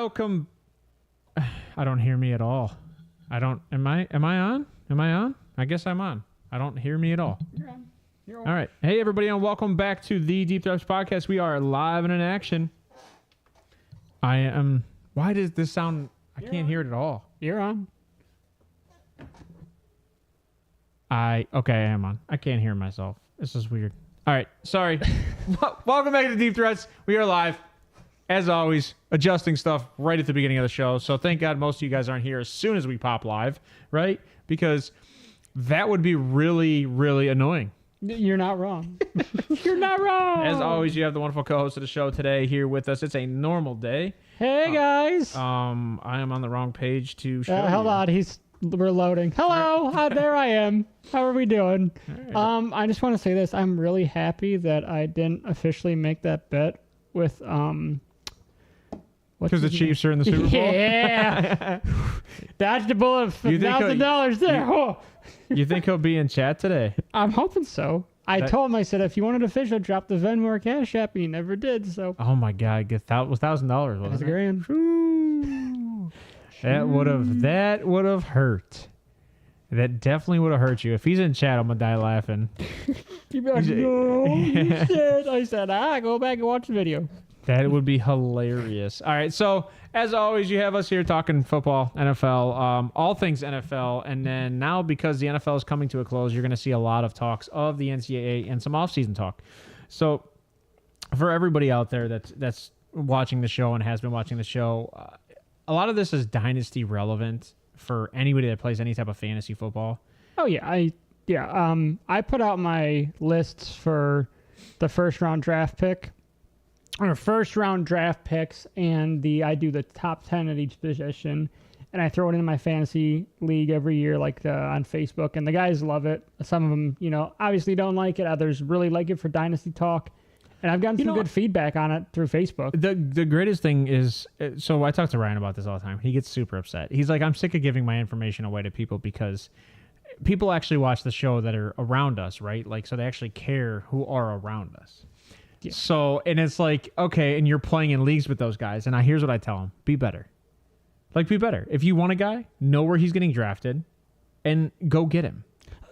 Welcome. I don't hear me at all. Am I on? Am I on? I guess I'm on. I don't hear me at all. You're on. You're on. All right. Hey, everybody, and welcome back to the Deep Threats Podcast. We are live and in action. I am... Why does this sound... I can't hear it at all. You're on. Okay, I am on. I can't hear myself. This is weird. All right. Sorry. Welcome back to Deep Threats. We are live. As always, adjusting stuff right at the beginning of the show. So thank God most of you guys aren't here as soon as we pop live, right? Because that would be really, really annoying. You're not wrong. You're not wrong. As always, you have the wonderful co-host of the show today here with us. It's a normal day. Hey, guys. I am on the wrong page to show Hold on. We're loading. Hello. There I am. How are we doing? Right. I just want to say this. I'm really happy that I didn't officially make that bet with because the Chiefs are in the Super Bowl? Yeah. Dodged a bullet of $1,000 there. Oh. You think he'll be in chat today? I'm hoping so. I told him, I said, if you want an official, drop the Venmo or Cash App, and he never did. So. Oh my God, $1,000 wasn't it? $1,000. That would have hurt. That definitely would have hurt you. If he's in chat, I'm gonna die laughing. You'd be like, no, you said. I said, go back and watch the video. That would be hilarious. All right, so as always, you have us here talking football, NFL, all things NFL, and then now because the NFL is coming to a close, you're going to see a lot of talks of the NCAA and some offseason talk. So for everybody out there that's watching the show and has been watching the show, a lot of this is dynasty relevant for anybody that plays any type of fantasy football. Oh yeah, I put out my lists for the first round draft pick. Or first round draft picks, and I do the top 10 at each position, and I throw it in my fantasy league every year, like on Facebook, and the guys love it. Some of them, obviously don't like it. Others really like it for dynasty talk, and I've gotten some good feedback on it through Facebook. The greatest thing is, so I talk to Ryan about this all the time. He gets super upset. He's like, I'm sick of giving my information away to people because people actually watch the show that are around us, right? Like, so they actually care who are around us. Yeah. So, and it's like, okay, and you're playing in leagues with those guys, and here's what I tell them. Be better. Like, be better. If you want a guy, know where he's getting drafted, and go get him.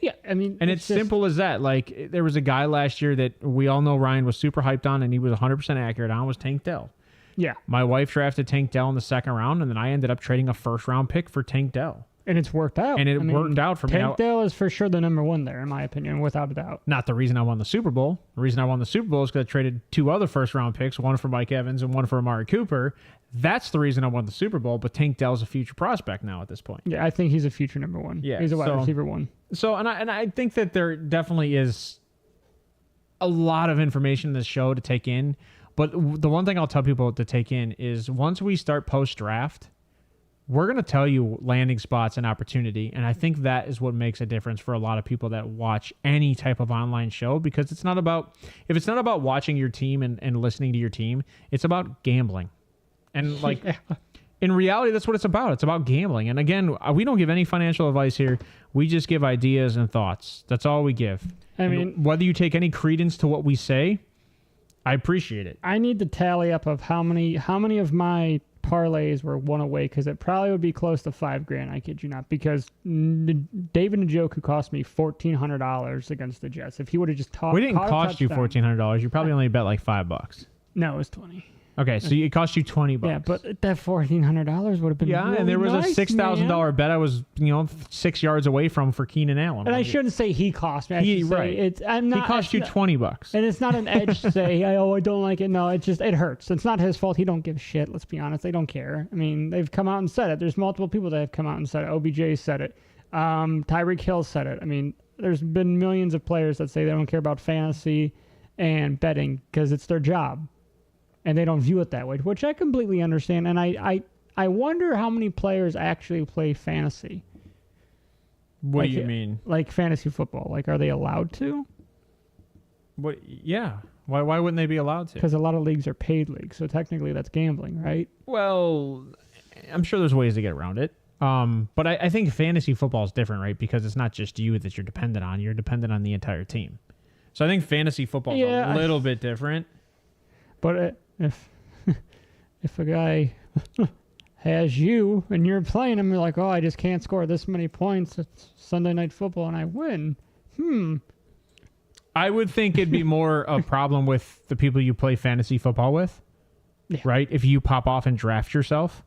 Yeah, I mean... And it's simple as that. Like, there was a guy last year that we all know Ryan was super hyped on, and he was 100% accurate on, was Tank Dell. Yeah. My wife drafted Tank Dell in the second round, and then I ended up trading a first-round pick for Tank Dell. And it's worked out. And it worked out for me. Tank Dell is for sure the number one there, in my opinion, without a doubt. Not the reason I won the Super Bowl. The reason I won the Super Bowl is because I traded two other first-round picks, one for Mike Evans and one for Amari Cooper. That's the reason I won the Super Bowl, but Tank Dell's a future prospect now at this point. Yeah, I think he's a future number one. Yeah, he's a wide receiver one. So, and I think that there definitely is a lot of information in this show to take in, but the one thing I'll tell people to take in is once we start post-draft, we're going to tell you landing spots and opportunity, and I think that is what makes a difference for a lot of people that watch any type of online show, because it's not about watching your team and listening to your team, it's about gambling. And like in reality, that's what it's about. It's about gambling. And again, we don't give any financial advice here. We just give ideas and thoughts. That's all we give. I mean, whether you take any credence to what we say, I appreciate it. I need to tally up of how many of my parlays were one away, because it probably would be close to $5,000. I kid you not, because David Njoku cost me $1,400 against the Jets. If he would have just we didn't cost you $1,400. You probably only bet like $5. No, it was 20. Okay, so it cost you $20. Yeah, but that $1,400 would have been really and there was nice, a $6,000 bet I was 6 yards away from for Keenan Allen. And I shouldn't say he cost me. He cost you $20. And it's not an edge to say, I don't like it. No, it hurts. It's not his fault. He don't give a shit. Let's be honest. They don't care. I mean, they've come out and said it. There's multiple people that have come out and said it. OBJ said it. Tyreek Hill said it. I mean, there's been millions of players that say they don't care about fantasy and betting because it's their job. And they don't view it that way, which I completely understand. And I wonder how many players actually play fantasy. What do you mean? Like fantasy football. Like, are they allowed to? What? Yeah. Why wouldn't they be allowed to? Because a lot of leagues are paid leagues, so technically that's gambling, right? Well, I'm sure there's ways to get around it. But I think fantasy football is different, right? Because it's not just you that you're dependent on. You're dependent on the entire team. So I think fantasy football is a little bit different. But if a guy has you and you're playing him, you're like, oh, I just can't score this many points. It's Sunday Night Football and I win. I would think it'd be more a problem with the people you play fantasy football with, right? If you pop off and draft yourself.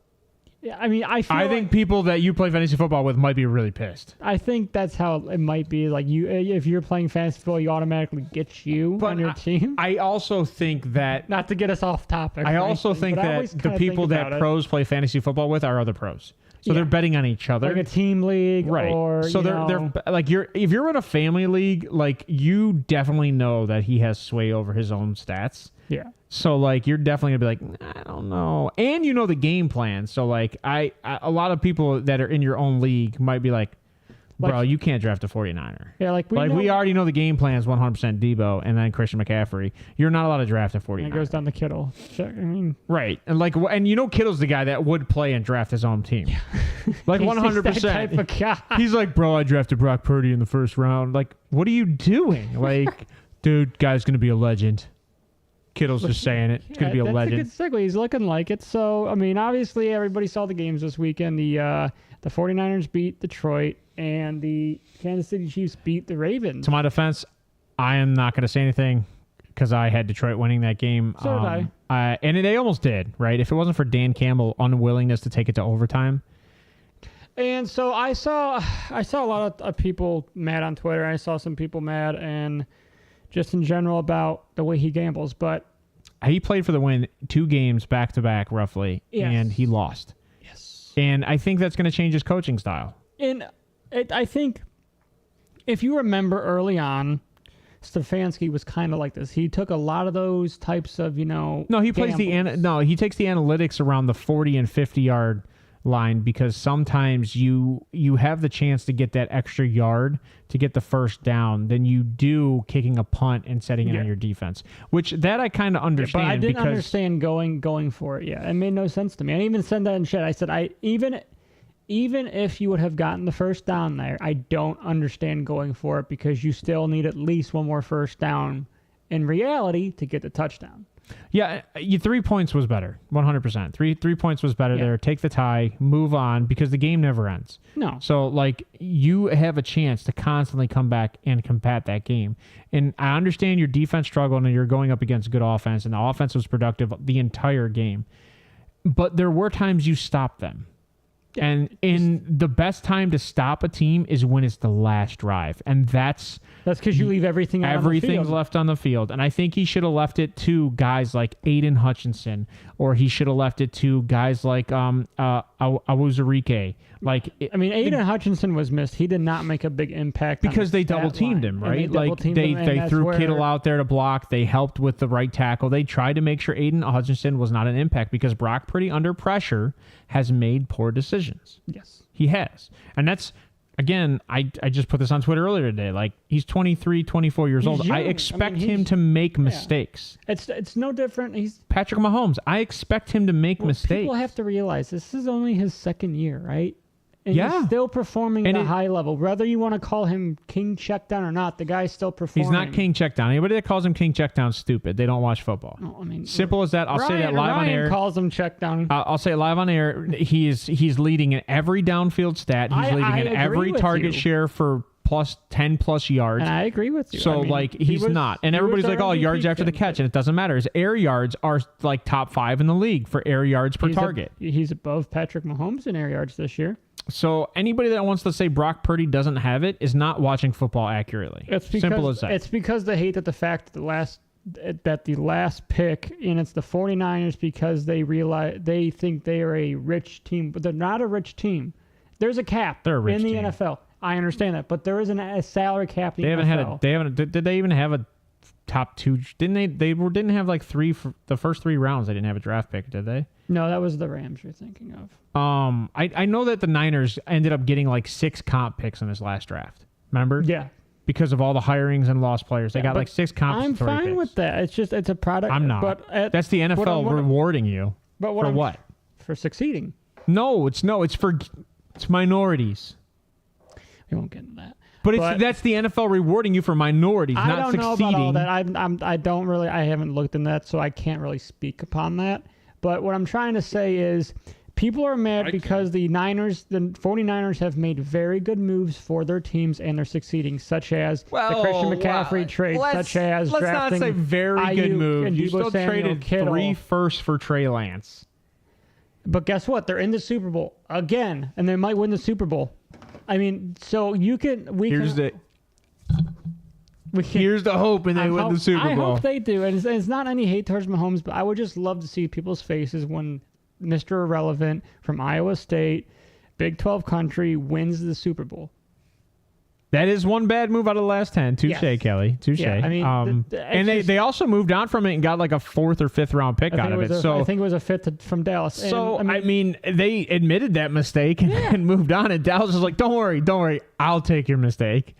Yeah, I mean, I think people that you play fantasy football with might be really pissed. I think that's how it might be. Like if you're playing fantasy football, you automatically get you on your team. I also think that not to get us off topic. I also think that the people that pros play fantasy football with are other pros. So they're betting on each other, like a team league, right? Or, so they're like if you're in a family league, like you definitely know that he has sway over his own stats. Yeah. So like you're definitely gonna be like, I don't know, and you know the game plan. So like a lot of people that are in your own league might be like, bro, you can't draft a 49er. Yeah, we already know the game plan is 100% Debo and then Christian McCaffrey. You're not allowed to draft a 49er. It goes down to Kittle. I mean, right, and you know Kittle's the guy that would play and draft his own team, like 100%. Type of guy. He's like, bro, I drafted Brock Purdy in the first round. Like, what are you doing? Like, dude, guy's gonna be a legend. Kittle's just saying it. It's going to be a legend. That's a good segue. He's looking like it. So, I mean, obviously, everybody saw the games this weekend. The 49ers beat Detroit, and the Kansas City Chiefs beat the Ravens. To my defense, I am not going to say anything because I had Detroit winning that game. So did I. And they almost did, right? If it wasn't for Dan Campbell's unwillingness to take it to overtime. And so I saw a lot of people mad on Twitter. I saw some people mad and just in general about the way he gambles, but he played for the win 2 games back to back roughly, and he lost. Yes. And I think that's going to change his coaching style. And I think if you remember early on, Stefanski was kind of like this. He took a lot of those types of, No, he plays gambles. he takes the analytics around the 40 and 50 yard line because sometimes you have the chance to get that extra yard to get the first down than you do kicking a punt and setting it on your defense, which that I kind of understand. But I didn't understand going for it. Yeah, it made no sense to me. I even said that in chat. I said even if you would have gotten the first down there, I don't understand going for it because you still need at least one more first down in reality to get the touchdown. Yeah, 3 points was better, 100%. Three points was better there. Take the tie, move on, because the game never ends. No. So, like, you have a chance to constantly come back and combat that game. And I understand your defense struggled and you're going up against good offense, and the offense was productive the entire game. But there were times you stopped them. And the best time to stop a team is when it's the last drive. And that's because you leave everything out Everything's on the field. left on the field. And I think he should have left it to guys like Aiden Hutchinson, or he should have left it to guys like Awuzurike. Aiden Hutchinson was missed. He did not make a big impact because they double teamed him, right? They threw Kittle out there to block. They helped with the right tackle. They tried to make sure Aiden Hutchinson was not an impact because Brock Purdy under pressure has made poor decisions. Yes, he has, and that's. Again, I just put this on Twitter earlier today. Like, he's 23, 24 years old. Young. I expect him to make mistakes. It's no different. He's Patrick Mahomes. I expect him to make mistakes. People have to realize this is only his second year, right? And he's still performing at a high level. Whether you want to call him King Checkdown or not, the guy's still performing. He's not King Checkdown. Anybody that calls him King Checkdown is stupid. They don't watch football. No, simple as that. I'll say that live on air. Ryan calls him Checkdown. I'll say it live on air. He's leading in every downfield stat. He's leading in every target share for plus 10 plus yards. And I agree with you. So he's not. And everybody's like, oh, yards after the catch. And it doesn't matter. His air yards are like top 5 in the league for air yards per target. He's above Patrick Mahomes in air yards this year. So anybody that wants to say Brock Purdy doesn't have it is not watching football accurately. Simple as that. It's because they hate that the fact that the last pick, and it's the 49ers because they think they are a rich team, but they're not a rich team. There's a cap in the NFL. I understand that, but there isn't a salary cap in the NFL. Did they even have a top 2? Didn't they? They didn't have like 3 for the first 3 rounds. They didn't have a draft pick, did they? No, that was the Rams you're thinking of. I know that the Niners ended up getting like 6 comp picks in this last draft. Remember? Yeah. Because of all the hirings and lost players, they got like 6 comp. I'm fine picks. with that. It's a product. I'm not. But that's the NFL rewarding you. But for what? For succeeding. No, it's minorities. We won't get into that. But that's the NFL rewarding you for minorities, not succeeding. I don't know about all that. I don't really. I haven't looked in that, so I can't really speak upon that. But what I'm trying to say is People are mad because the 49ers have made very good moves for their teams and they're succeeding, such as the Christian McCaffrey trade, such as let's drafting not say very Ayuk good move. and You Deebo still traded Kittle. 3 firsts for Trey Lance. But guess what? They're in the Super Bowl again, and they might win the Super Bowl. I mean, so here's the hope, and they win the Super Bowl. I hope they do, and it's not any hate towards Mahomes, but I would just love to see people's faces when Mr. Irrelevant from Iowa State, Big 12 country, wins the Super Bowl. That is one bad move out of the last 10. Touche, Yes. Kelly. Touche. Yeah, I mean, and they also moved on from it and got like a 4th or 5th round pick out of it. I think it was a 5th from Dallas. So, I mean, they admitted that mistake and moved on. And Dallas was like, don't worry. I'll take your mistake.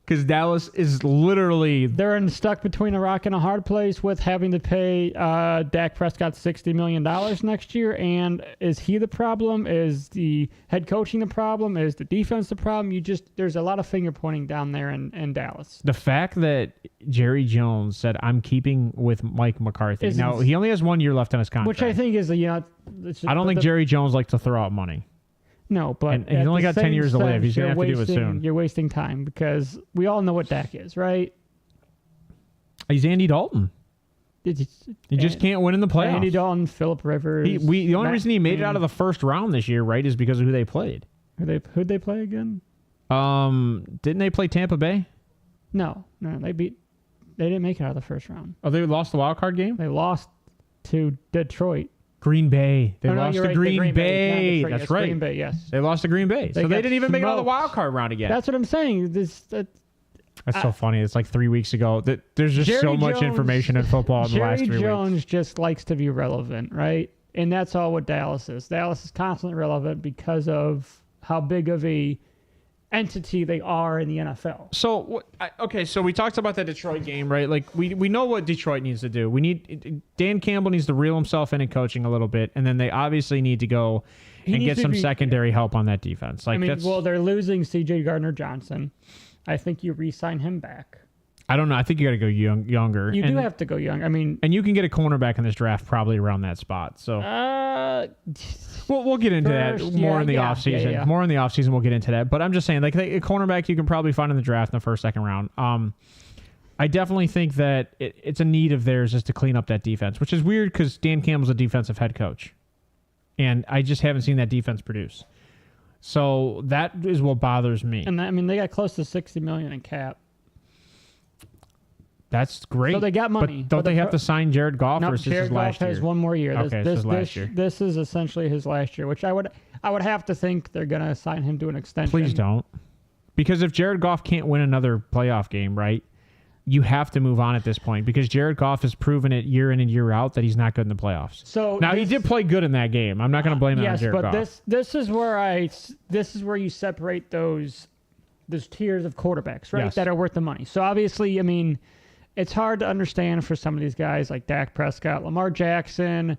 Because Dallas is literally... They're stuck between a rock and a hard place with having to pay Dak Prescott $60 million next year. And is he the problem? Is the head coaching the problem? Is the defense the problem? There's a lot of finger pointing down there in Dallas. The fact that Jerry Jones said, I'm keeping with Mike McCarthy. Now, he only has 1 year left on his contract. Which I think is, I don't think Jerry Jones likes to throw out money. No, but and he's only got 10 years to live. He's going to have to do it soon. You're wasting time because we all know what Dak is, right? He's Andy Dalton. He just can't win in the playoffs. Andy Dalton, Phillip Rivers. The only reason he made it out of the first round this year, right, is because of who they played. Who'd they play again? Didn't they play Tampa Bay? No, they didn't make it out of the first round. Oh, they lost the wild card game? They lost to Detroit. Green Bay. They lost to right, Green Bay. That's right. Green Bay, yes. They lost to Green Bay. So they didn't even make it out of the wild card round again. That's what I'm saying. That's so funny. It's like 3 weeks ago. There's just so much information in football in the last 3 weeks. Jerry Jones just likes to be relevant, right? And that's all what Dallas is. Dallas is constantly relevant because of how big of a entity they are in the NFL. So so we talked about the Detroit game, right? Like we know what Detroit needs to do. Dan Campbell needs to reel himself in coaching a little bit, and then they obviously need to go and get some secondary help on that defense. Like they're losing C.J. Gardner-Johnson. I think you re-sign him back. I don't know. I think you got to go younger. You do have to go young. I mean, and you can get a cornerback in this draft probably around that spot. So we'll get into that more in the offseason. Yeah. More in the offseason, we'll get into that. But I'm just saying, like a cornerback you can probably find in the draft in the first, second round. I definitely think that it's a need of theirs is to clean up that defense, which is weird because Dan Campbell's a defensive head coach, and I just haven't seen that defense produce. So that is what bothers me. And they got close to $60 million in cap. That's great. So they got money. But don't they have to sign Jared Goff? No, or is this his last year? has one more year. This last year. This is essentially his last year, which I would have to think they're going to sign him to an extension. Please don't. Because if Jared Goff can't win another playoff game, right, you have to move on at this point because Jared Goff has proven it year in and year out that he's not good in the playoffs. So now he did play good in that game. I'm not going to blame it on Jared Goff. Yes, but this is where you separate those tiers of quarterbacks, right, that are worth the money. So obviously, I mean, it's hard to understand for some of these guys like Dak Prescott, Lamar Jackson,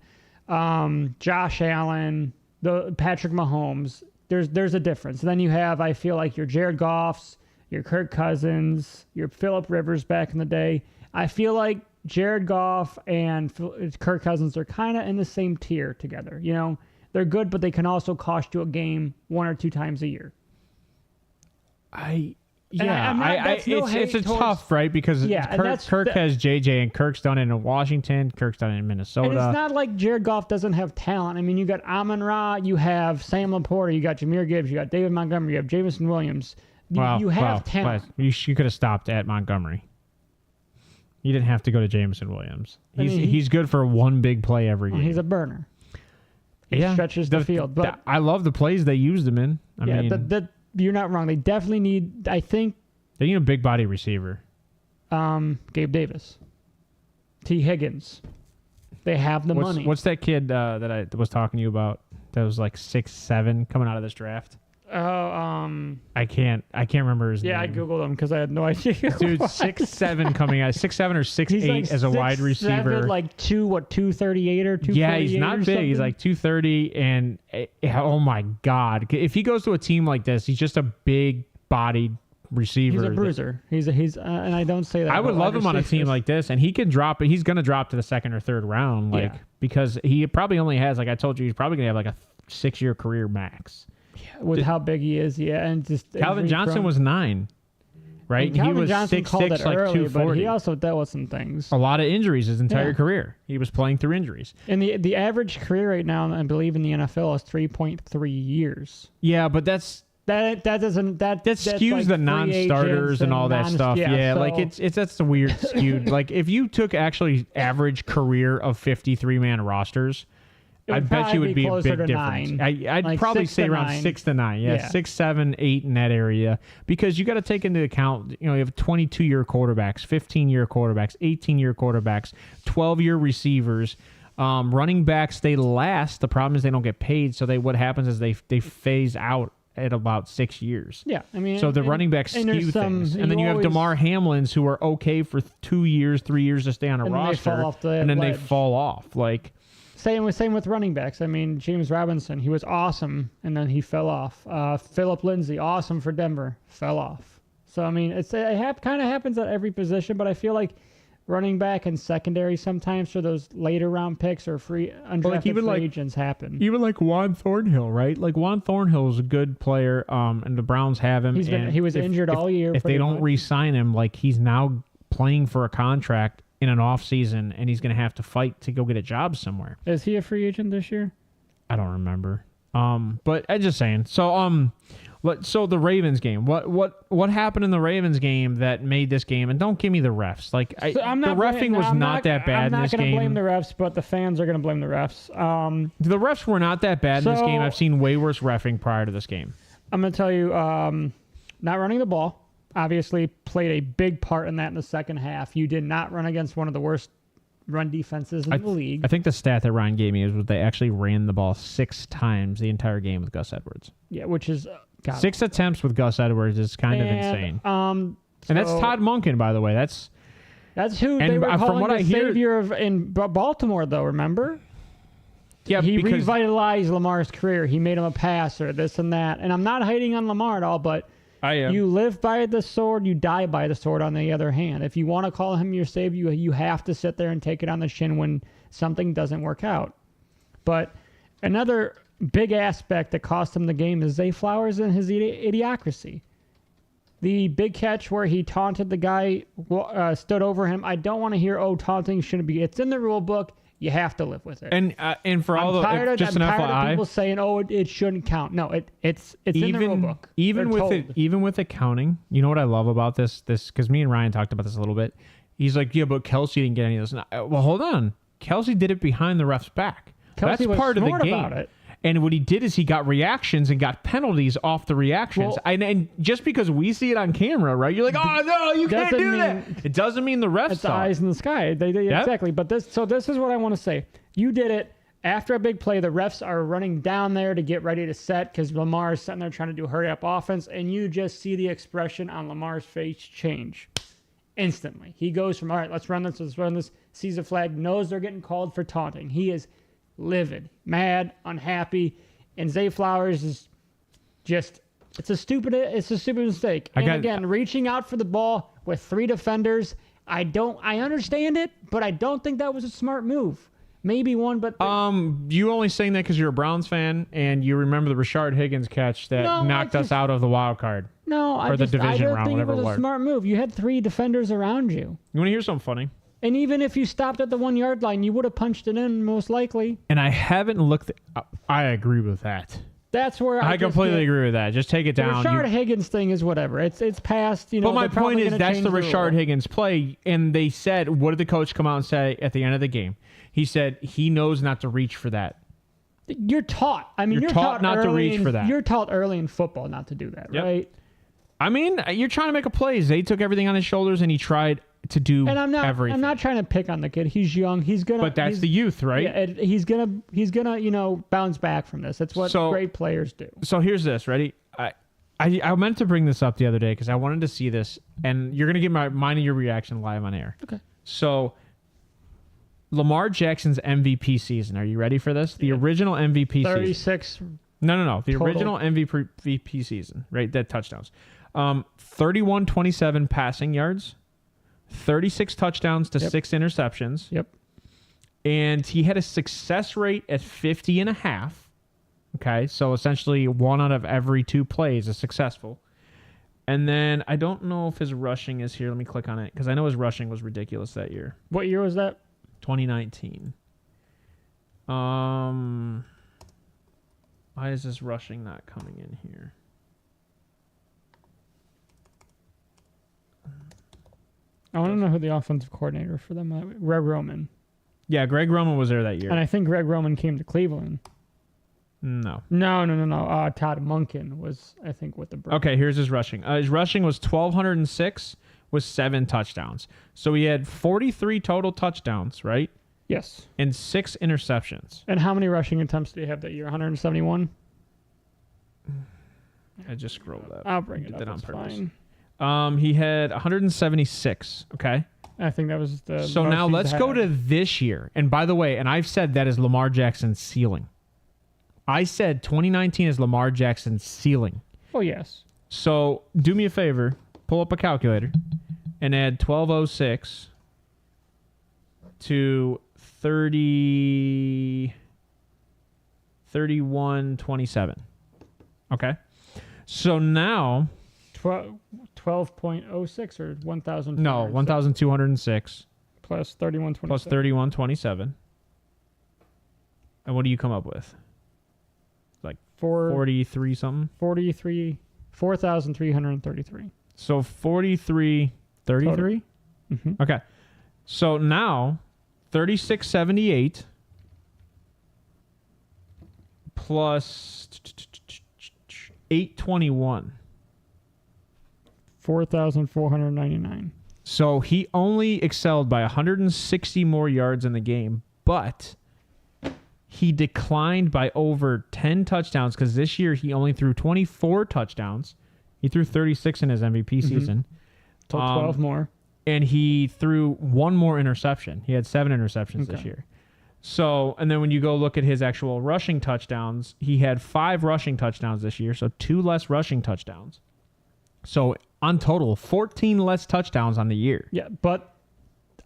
Josh Allen, Patrick Mahomes. There's a difference. And then you have, I feel like, your Jared Goffs, your Kirk Cousins, your Phillip Rivers back in the day. I feel like Jared Goff and Kirk Cousins are kind of in the same tier together. You know, they're good, but they can also cost you a game 1 or 2 times a year. It's tough, right? Because Kirk has JJ, and Kirk's done it in Washington. Kirk's done it in Minnesota. And it's not like Jared Goff doesn't have talent. I mean, you got Amon-Ra, you have Sam Laporta, you got Jahmyr Gibbs, you got David Montgomery, you have Jameson Williams. You have talent. You could have stopped at Montgomery. You didn't have to go to Jameson Williams. He's good for one big play every game. He's a burner. He stretches the field. But I love the plays they used him in. I mean, you're not wrong. They definitely need, I think... They need a big body receiver. Gabe Davis. T. Higgins. They have the money. What's that kid that I was talking to you about that was like 6'7" coming out of this draft? I can't remember his name. Yeah, I Googled him because I had no idea. Dude, 6'7" coming out. 6'7" or 6'8" like as a wide receiver. 6'7", like 238 or 248? Yeah, he's not big. Something? He's like 230, and oh my God. If he goes to a team like this, he's just a big-bodied receiver. He's a bruiser. He's and I don't say that. I would love him on a team like this, and he can drop it. He's going to drop to the second or third round, because he probably only has, like I told you, he's probably going to have like a 6-year career max. With how big he is, and just Calvin Johnson was 9, right? And Calvin he was Johnson 6'6", called it like early, 240. but he also dealt with some things. A lot of injuries his entire career. He was playing through injuries. And the average career right now, I believe in the NFL, is 3.3 years. Yeah, but that skews like the non-starters and all that stuff. Yeah, so, like that's the weird skewed. Like if you took actually average career of 53-man rosters, I bet you would be a big difference. 9. I'd like probably 6 say to around 9. 6 to 9. Yeah, 6, 7, 8 in that area, because you got to take into account, you have 22-year quarterbacks, 15-year quarterbacks, 18-year quarterbacks, 12-year receivers. Running backs, they last. The problem is they don't get paid. So what happens is they phase out at about 6 years. Yeah, I mean, so the running backs skew things, and then you have DeMar Hamlins who are okay for 2 years, 3 years to stay on a roster, and then they fall off. Like. Same with running backs. I mean, James Robinson, he was awesome, and then he fell off. Phillip Lindsay, awesome for Denver, fell off. So, I mean, it kind of happens at every position, but I feel like running back and secondary sometimes for those later round picks or undrafted free agents happen. Even like Juan Thornhill, right? Like Juan Thornhill is a good player, and the Browns have him. He was injured all year. If they don't re-sign him, like he's now playing for a contract in an off season, and he's going to have to fight to go get a job somewhere. Is he a free agent this year? I don't remember. But I'm just saying. So so the Ravens game. What happened in the Ravens game that made this game? And don't give me the refs. Like the refing was not that bad in this game. I'm not going to blame the refs, but the fans are going to blame the refs. The refs were not that bad in this game. I've seen way worse refing prior to this game. I'm going to tell you, not running the ball obviously played a big part in that in the second half. You did not run against one of the worst run defenses in the league. I think the stat that Ryan gave me was they actually ran the ball 6 times the entire game with Gus Edwards. Yeah, which is 6 attempts with Gus Edwards is kind of insane. And that's Todd Monken, by the way. That's who they were calling the savior in Baltimore, though. Remember? Yeah, he revitalized Lamar's career. He made him a passer, this and that. And I'm not hating on Lamar at all, but I am. You live by the sword, you die by the sword on the other hand. If you want to call him your savior, you have to sit there and take it on the chin when something doesn't work out. But another big aspect that cost him the game is Zay Flowers and his idiocracy. The big catch where he taunted the guy, stood over him. I don't want to hear, taunting shouldn't be. It's in the rule book. You have to live with it. And for all I'm the just an tired FYI, of people saying, it shouldn't count. No, it's in the rule book. Even with accounting, you know what I love about this because me and Ryan talked about this a little bit. He's like, yeah, but Kelsey didn't get any of this. Well, hold on. Kelsey did it behind the ref's back. Kelsey That's part of the game. About it. And what he did is he got reactions and got penalties off the reactions. And just because we see it on camera, right? You're like, oh, no, you can't do that. It doesn't mean the refs It's eyes in the sky. Exactly. But this is what I want to say. You did it after a big play. The refs are running down there to get ready to set because Lamar is sitting there trying to do hurry-up offense, and you just see the expression on Lamar's face change instantly. He goes from, all right, let's run this, sees a flag, knows they're getting called for taunting. He is livid, mad, unhappy, and Zay Flowers is just it's a stupid mistake. Again, reaching out for the ball with 3 defenders, I understand it, but I don't think that was a smart move. Maybe one, but you only saying that because you're a Browns fan and you remember the Rashard Higgins catch that knocked us out of the wild card. No, or the division round, whatever it was. It was a smart move. You had 3 defenders around you. You want to hear something funny? And even if you stopped at the 1 yard line, you would have punched it in most likely. And I haven't looked. I agree with that. That's where I completely agree with that. Just take it down. The Rashard Higgins thing is whatever. It's past. But my point is that's the Rashard Higgins play, and they said, what did the coach come out and say at the end of the game? He said he knows not to reach for that. You're taught. I mean, you're taught not to reach for that. You're taught early in football not to do that, right? I mean, you're trying to make a play. Zay took everything on his shoulders, and he tried to do everything. I'm not trying to pick on the kid. He's young. But that's the youth, right? Yeah, he's gonna bounce back from this. That's what great players do. So here's this. Ready? I meant to bring this up the other day because I wanted to see this, and you're gonna get mine and your reaction live on air. Okay. So Lamar Jackson's MVP season. Are you ready for this? The original MVP 36. Season. No. The total. Original MVP season, right? That touchdowns. 31-27 passing yards. 36 touchdowns to 6 interceptions. Yep. And he had a success rate at 50.5. Okay, so essentially 1 out of every 2 plays is successful. And then I don't know if his rushing is here. Let me click on it because I know his rushing was ridiculous that year. What year was that? 2019. Why is this rushing not coming in here? I want to know who the offensive coordinator for them was. Greg Roman. Yeah, Greg Roman was there that year. And I think Greg Roman came to Cleveland. No. No. Todd Monken was, I think, with the Browns. Okay, here's his rushing. His rushing was 1,206 with 7 touchdowns. So he had 43 total touchdowns, right? Yes. And 6 interceptions. And how many rushing attempts did he have that year? 171? I just scrolled up. I'll bring it Did up. that on It's purpose. fine. He had 176, okay? I think that was the So most now he's let's had. go to this year. And by the way, and I've said that is Lamar Jackson's ceiling. I said 2019 is Lamar Jackson's ceiling. Oh, yes. So do me a favor, pull up a calculator and add 1206 to 3127. Okay. So now 12.06 or 1,000. no, 1,206 plus 3127. plus 3127. And what do you come up with? Like 43 something? 4,333. So 4333? Mm-hmm. Okay. So now 3678 plus 821. 4,499. So he only excelled by 160 more yards in the game, but he declined by over 10 touchdowns because this year he only threw 24 touchdowns. He threw 36 in his MVP season. So 12 more. And he threw 1 more interception. He had 7 interceptions this year. So, and then when you go look at his actual rushing touchdowns, he had 5 rushing touchdowns this year, so 2 less rushing touchdowns. So, on total, 14 less touchdowns on the year. Yeah, but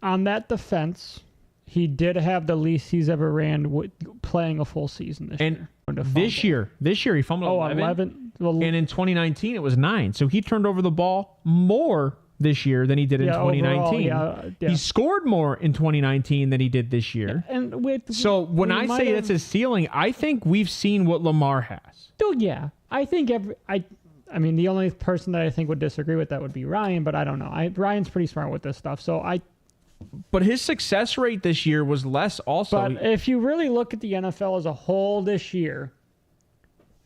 on that defense, he did have the least he's ever ran playing a full season this year. And this year he fumbled 11. Well, And in 2019, it was 9. So, he turned over the ball more this year than he did in 2019. Overall, He scored more in 2019 than he did this year. And So when I say that's his ceiling, I think we've seen what Lamar has. Oh yeah, I think I mean the only person that I think would disagree with that would be Ryan, but I don't know. Ryan's pretty smart with this stuff, so But his success rate this year was less also. But if you really look at the NFL as a whole this year,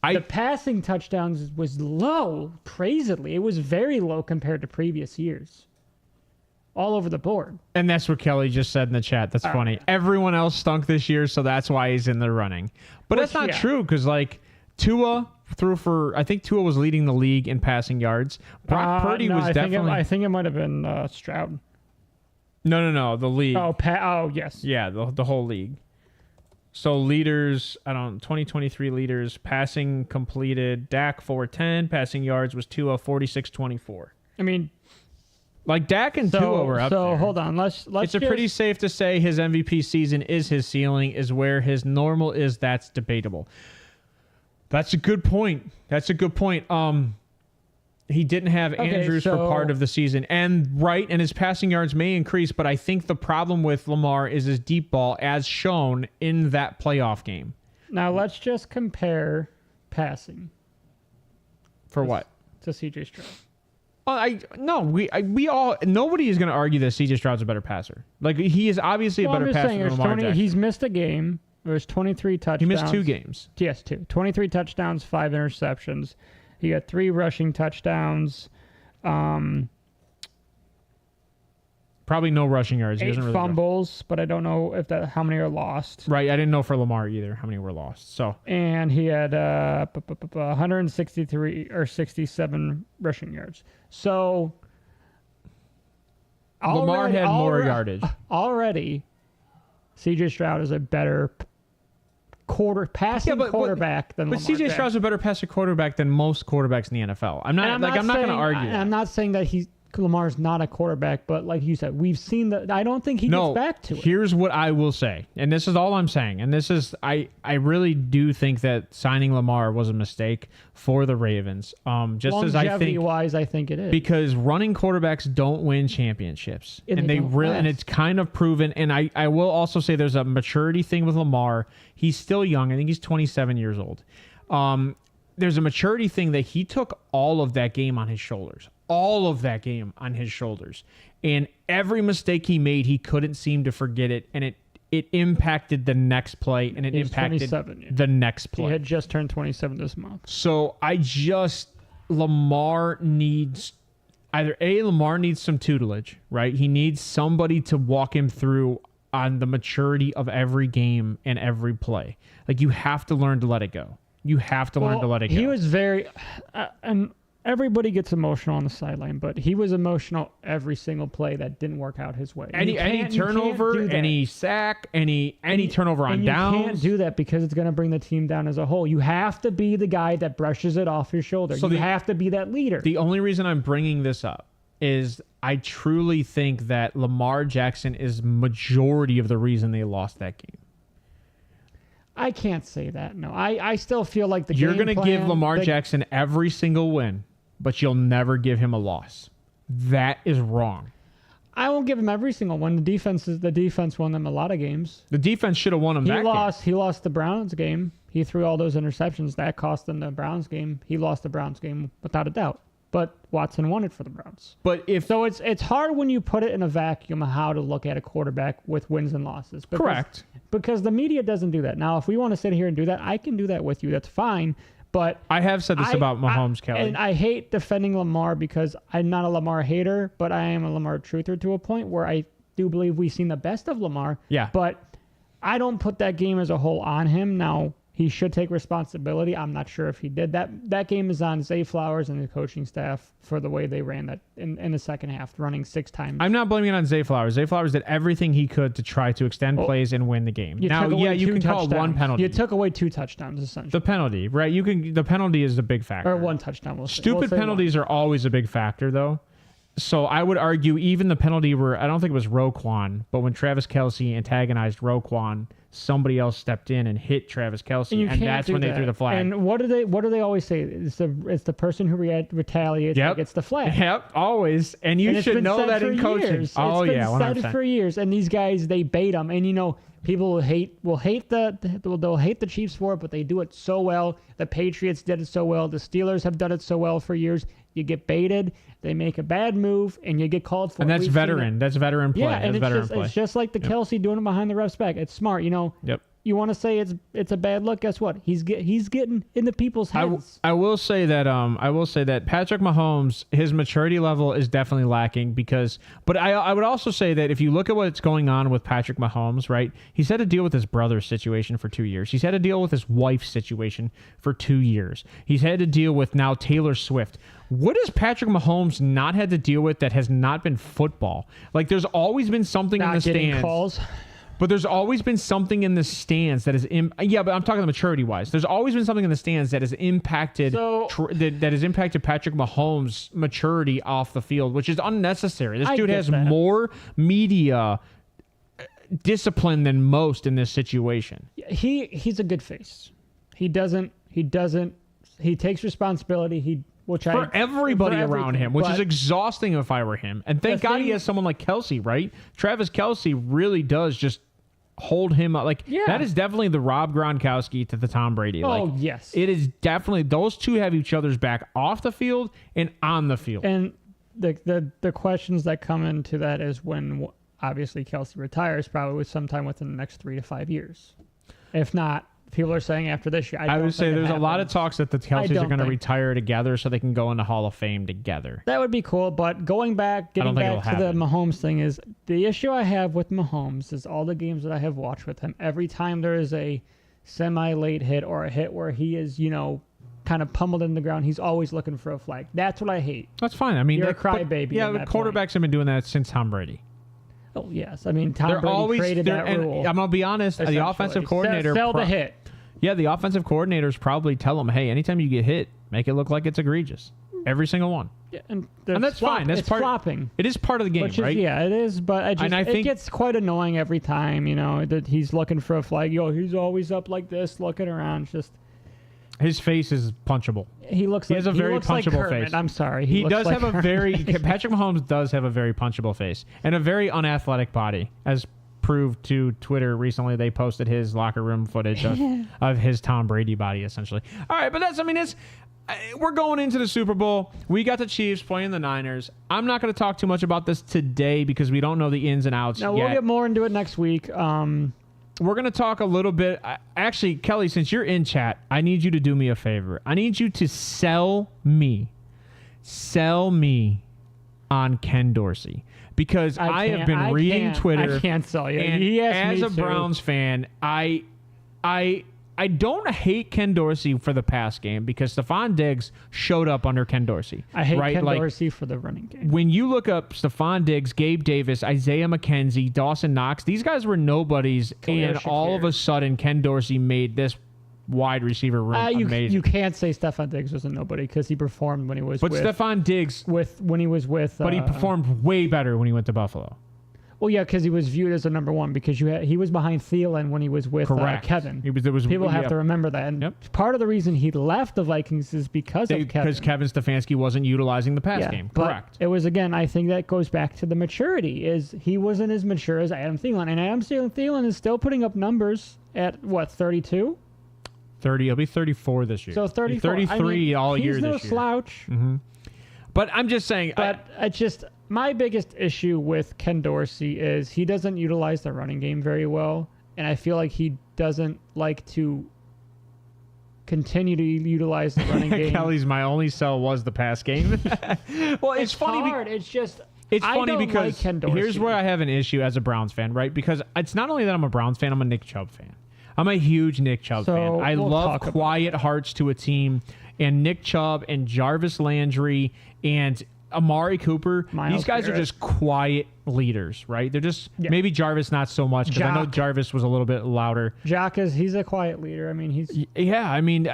the passing touchdowns was low, crazily. It was very low compared to previous years. All over the board. And that's what Kelly just said in the chat. That's funny. Everyone else stunk this year, so that's why he's in the running. But that's not true because, like, Tua threw for... I think Tua was leading the league in passing yards. Brock Purdy was definitely... I think it might have been Stroud. No. The league. Oh, yes. Yeah, the whole league. So leaders, 2023 leaders, passing completed, Dak 410, passing yards was Tua 4624. I mean... Like Dak and Tua were up there. So hold on, let's. It's pretty safe to say his MVP season is his ceiling. Is where his normal is. That's debatable. That's a good point. He didn't have Andrews for part of the season, and his passing yards may increase, but I think the problem with Lamar is his deep ball, as shown in that playoff game. Now let's just compare passing. For what? To CJ Stroud. Nobody is going to argue that CJ Stroud's a better passer. Like, he is obviously a better passer than Lamar Jackson. He's missed a game. There's 23 touchdowns. He missed 2 games. Yes, 2. 23 touchdowns, 5 interceptions. He got 3 rushing touchdowns. Probably no rushing yards. 8 fumbles, but I don't know how many are lost. Right, I didn't know for Lamar either how many were lost. So, and he had 163 or 67 rushing yards. So Lamar had more yardage. Already, CJ Stroud is a better passing quarterback than Lamar But CJ Stroud's a better passing quarterback than most quarterbacks in the NFL. I'm not going to argue. I'm not saying that Lamar's not a quarterback, but like you said, we've seen that. I don't think he gets back to it. Here's what I will say, and this is all I'm saying, and this is I really do think that signing Lamar was a mistake for the Ravens. Just as I think, wise, I think it is, because running quarterbacks don't win championships, and they really, and it's kind of proven. And I will also say there's a maturity thing with Lamar. He's still young. I think he's 27 years old. There's a maturity thing that he took all of that game on his shoulders. All of that game on his shoulders. And every mistake he made, he couldn't seem to forget it. And it impacted the next play, and it impacted the next play. He had just turned 27 this month. So Lamar needs Lamar needs some tutelage, right? He needs somebody to walk him through on the maturity of every game and every play. Like, you have to learn to let it go. You have to learn to let it go. He was very, and everybody gets emotional on the sideline, but he was emotional every single play that didn't work out his way. Any turnover, any sack, any turnover on downs. You can't do that because it's going to bring the team down as a whole. You have to be the guy that brushes it off your shoulder. So you have to be that leader. The only reason I'm bringing this up is I truly think that Lamar Jackson is majority of the reason they lost that game. I can't say that. No, I still feel like you're going to give Lamar Jackson every single win, but you'll never give him a loss. That is wrong. I won't give him every single one. The defense won them a lot of games. The defense should have won him that game. He lost the Browns game. He threw all those interceptions. That cost them the Browns game. He lost the Browns game without a doubt. But Watson won it for the Browns. But it's hard when you put it in a vacuum how to look at a quarterback with wins and losses. Correct. Because the media doesn't do that. Now, if we want to sit here and do that, I can do that with you. That's fine. But I have said this about Mahomes, Kelly. And I hate defending Lamar because I'm not a Lamar hater, but I am a Lamar truther to a point where I do believe we've seen the best of Lamar. Yeah. But I don't put that game as a whole on him. Now, he should take responsibility. I'm not sure if he did that. That game is on Zay Flowers and the coaching staff for the way they ran that in the second half, running 6 times. I'm not blaming it on Zay Flowers. Zay Flowers did everything he could to try to extend plays and win the game. Now, you can call it one penalty. You took away 2 touchdowns, essentially. The penalty, right? The penalty is a big factor. Or 1 touchdown. Stupid penalties are always a big factor, though. So I would argue even the penalty where I don't think it was Roquan, but when Travis Kelce antagonized Roquan, somebody else stepped in and hit Travis Kelce, and that's when they threw the flag. And what do they always say? It's the person who retaliates that gets the flag. Yep, always. And you should know that in coaching. Years. Oh yeah, 100%. It's been said for years. And these guys, they bait them. And people will hate the Chiefs for it, but they do it so well. The Patriots did it so well. The Steelers have done it so well for years. You get baited, they make a bad move, and you get called for it. And that's veteran. That's veteran play. Yeah, and it's just like the Kelce doing it behind the ref's back. It's smart, Yep. You want to say it's a bad look? Guess what? He's getting into people's heads. I will say that Patrick Mahomes, his maturity level is definitely lacking but I would also say that if you look at what's going on with Patrick Mahomes, right? He's had to deal with his brother's situation for 2 years. He's had to deal with his wife's situation for 2 years. He's had to deal with now Taylor Swift. What has Patrick Mahomes not had to deal with that has not been football? Like, there's always been something in the stands. Calls. But there's always been something in the stands that is but I'm talking maturity wise. There's always been something in the stands that has impacted that has impacted Patrick Mahomes' maturity off the field, which is unnecessary. This dude has more media discipline than most in this situation. He's a good face. He takes responsibility. For everybody around him, which is exhausting if I were him. And thank God he has someone like Kelce, right? Travis Kelce really does just hold him up. That is definitely the Rob Gronkowski to the Tom Brady. Yes. It is definitely, those two have each other's back off the field and on the field. And the questions that come into that is when, obviously, Kelce retires, probably sometime within the next 3 to 5 years. If not, people are saying after this year. I would say there's a lot of talks that the Kelce's are going to retire together so they can go into Hall of Fame together. That would be cool, but getting back to the Mahomes thing is, the issue I have with Mahomes is all the games that I have watched with him, every time there is a semi-late hit or a hit where he is, kind of pummeled in the ground, he's always looking for a flag. That's what I hate. That's fine. I mean, you're a crybaby. Yeah, the quarterbacks have been doing that since Tom Brady. Oh, yes. I mean, Tom Brady created that rule. I'm going to be honest, the offensive coordinator... Sell the hit. Yeah, the offensive coordinators probably tell them, hey, anytime you get hit, make it look like it's egregious. Every single one. Yeah, and that's fine. That's it's part. flopping. It is part of the game, right? Yeah, it is. But I think it gets quite annoying every time. That he's looking for a flag. He's always up like this, looking around. Just his face is punchable. He has a very punchable face. I'm sorry. He does have a very Patrick Mahomes does have a very punchable face and a very unathletic body, as proved to Twitter recently. They posted his locker room footage of his Tom Brady body, essentially. All right, but we're going into the Super Bowl. We got the Chiefs playing the Niners. I'm not going to talk too much about this today because we don't know the ins and outs yet. We'll get more into it next week. We're going to talk a little bit. Actually, Kelly, since you're in chat, I need you to do me a favor. I need you to sell me on Ken Dorsey. Because I have been reading Twitter. I can't sell you. And as a Browns fan, I don't hate Ken Dorsey for the pass game because Stephon Diggs showed up under Ken Dorsey. I hate Ken Dorsey for the running game. When you look up Stephon Diggs, Gabe Davis, Isaiah McKenzie, Dawson Knox, these guys were nobodies, and all of a sudden Ken Dorsey made this wide receiver room amazing. You can't say Stephon Diggs was a nobody because he performed when he was But Stephon Diggs... when he was with... But he performed way better when he went to Buffalo. Well, yeah, because he was viewed as a number one because he was behind Thielen when he was with Kevin. People have to remember that. And part of the reason he left the Vikings is because of Kevin. Because Kevin Stefanski wasn't utilizing the pass game. Correct. It was, again, I think that goes back to the maturity. Is he wasn't as mature as Adam Thielen. And Adam Thielen is still putting up numbers at, 32? 30. He'll be 34 this year. So 34. 33 all year this year. He's no slouch. Mm-hmm. But I'm just saying... But my biggest issue with Ken Dorsey is he doesn't utilize the running game very well, and I feel like he doesn't like to continue to utilize the running game. Kelly's my only sell was the pass game. Well, it's funny. Hard. It's funny because like Ken Dorsey. Here's where I have an issue as a Browns fan, right? Because it's not only that I'm a Browns fan, I'm a Nick Chubb fan. I'm a huge Nick Chubb fan. I love quiet hearts to a team, and Nick Chubb and Jarvis Landry and Amari Cooper, these guys are just quiet leaders, right? They're just maybe Jarvis not so much because I know Jarvis was a little bit louder. He's a quiet leader. I mean,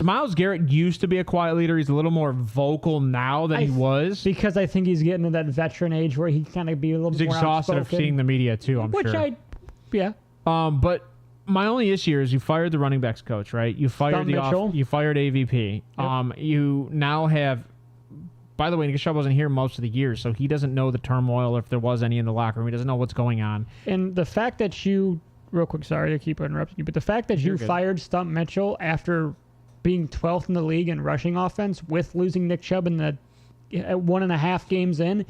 Myles Garrett used to be a quiet leader. He's a little more vocal now than he was because I think he's getting to that veteran age where he kind of be a little bit more exhausted outspoken. of seeing the media too. I'm sure. But my only issue is you fired the running backs coach, right? You fired you fired AVP. Yep. You now have. By the way, Nick Chubb wasn't here most of the year, so he doesn't know the turmoil if there was any in the locker room. He doesn't know what's going on. And the fact that real quick, sorry to keep interrupting you, but the fact that you fired Stump Mitchell after being 12th in the league in rushing offense with losing Nick Chubb in the 1.5 games in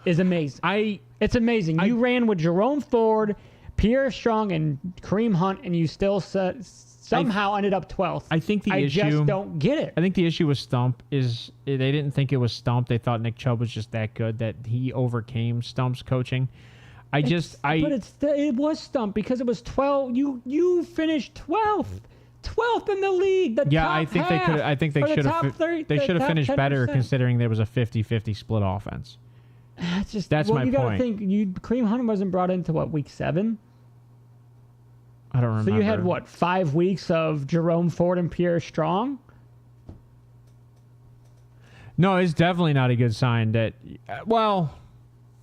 is amazing. It's amazing. You ran with Jerome Ford, Pierre Strong, and Kareem Hunt, and you still somehow ended up 12th. I think I just don't get it. I think the issue with Stump is they didn't think it was Stump. They thought Nick Chubb was just that good that he overcame Stump's coaching. But it was Stump because it was 12. You finished 12th in the league. I think they should have. They should have finished 10%. Better considering there was a 50-50 split offense. That's my point. You got to think. Kareem Hunt wasn't brought into week 7. I don't remember. So you had 5 weeks of Jerome Ford and Pierre Strong? No, it's definitely not a good sign that. Well,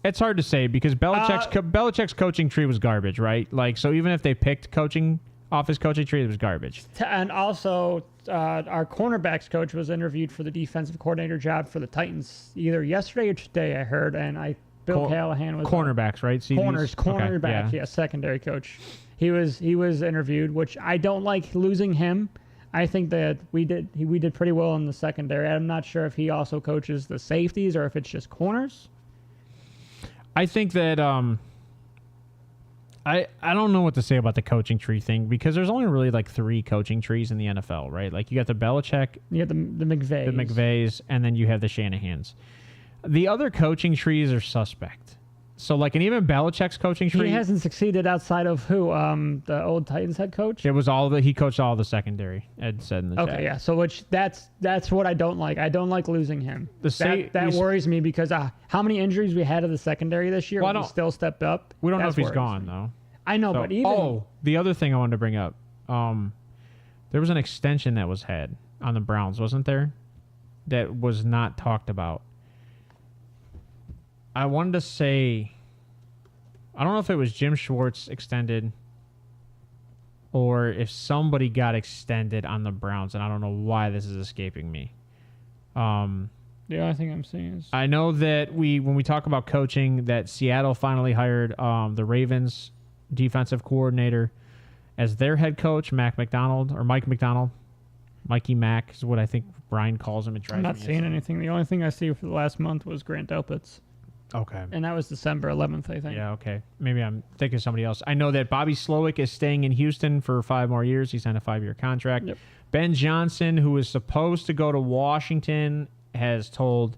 it's hard to say because Belichick's coaching tree was garbage, right? So even if they picked coaching off his coaching tree, it was garbage. And also, our cornerbacks coach was interviewed for the defensive coordinator job for the Titans either yesterday or today. I heard, and Bill Callahan was cornerbacks, right? CDs? Cornerbacks, okay, secondary coach. He was interviewed, which I don't like losing him. I think that we did pretty well in the secondary. I'm not sure if he also coaches the safeties or if it's just corners. I think that I don't know what to say about the coaching tree thing because there's only really 3 coaching trees in the NFL, right? You got the Belichick, you got the McVays, and then you have the Shanahans. The other coaching trees are suspect. So, and even Belichick's coaching tree... He hasn't succeeded outside of who? The old Titans head coach? It was he coached all the secondary, Ed said in the chat. Okay, yeah. So, that's what I don't like. I don't like losing him. That worries me because how many injuries we had of the secondary this year? He still stepped up. We don't know if he's gone, though. I know, but even... Oh, the other thing I wanted to bring up. There was an extension that was had on the Browns, wasn't there? that was not talked about. I wanted to say, I don't know if it was Jim Schwartz extended or if somebody got extended on the Browns, and I don't know why this is escaping me. The only thing I'm seeing is I know that when we talk about coaching, that Seattle finally hired the Ravens defensive coordinator as their head coach, Mike McDonald. Mikey Mack is what I think Brian calls him. I'm not seeing anything. The only thing I see for the last month was Grant Delpitz. Okay. And that was December 11th, I think. Yeah, okay. Maybe I'm thinking of somebody else. I know that Bobby Slowick is staying in Houston for 5 more years. He signed a 5-year contract. Yep. Ben Johnson, who is supposed to go to Washington, has told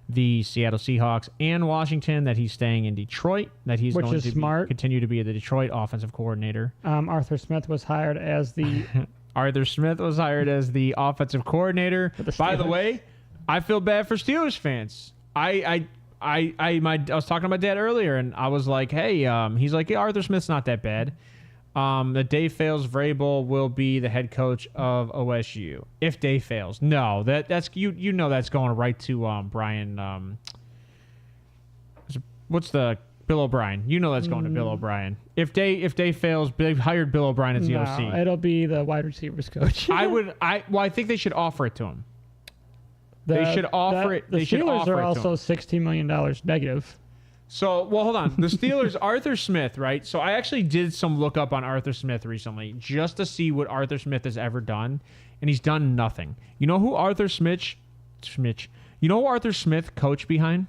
the Seattle Seahawks and Washington that he's staying in Detroit, that he's going to continue to be the Detroit offensive coordinator. Arthur Smith was hired as the offensive coordinator. By the way, I feel bad for Steelers fans. I was talking to my dad earlier, and I was like, "Hey," he's like, "Yeah, Arthur Smith's not that bad." That Dave fails, Vrabel will be the head coach of OSU. If Dave fails, no, that's you know that's going right to Brian. What's the Bill O'Brien? You know that's going to Bill O'Brien. If Dave fails, they've hired Bill O'Brien as the OC. It'll be the wide receivers coach. I think they should offer it to him. They should offer it. The Steelers are also $16 million negative. So, well, hold on. The Steelers, Arthur Smith, right? So I actually did some look up on Arthur Smith recently just to see what Arthur Smith has ever done, and he's done nothing. You know who Arthur Smith coached behind?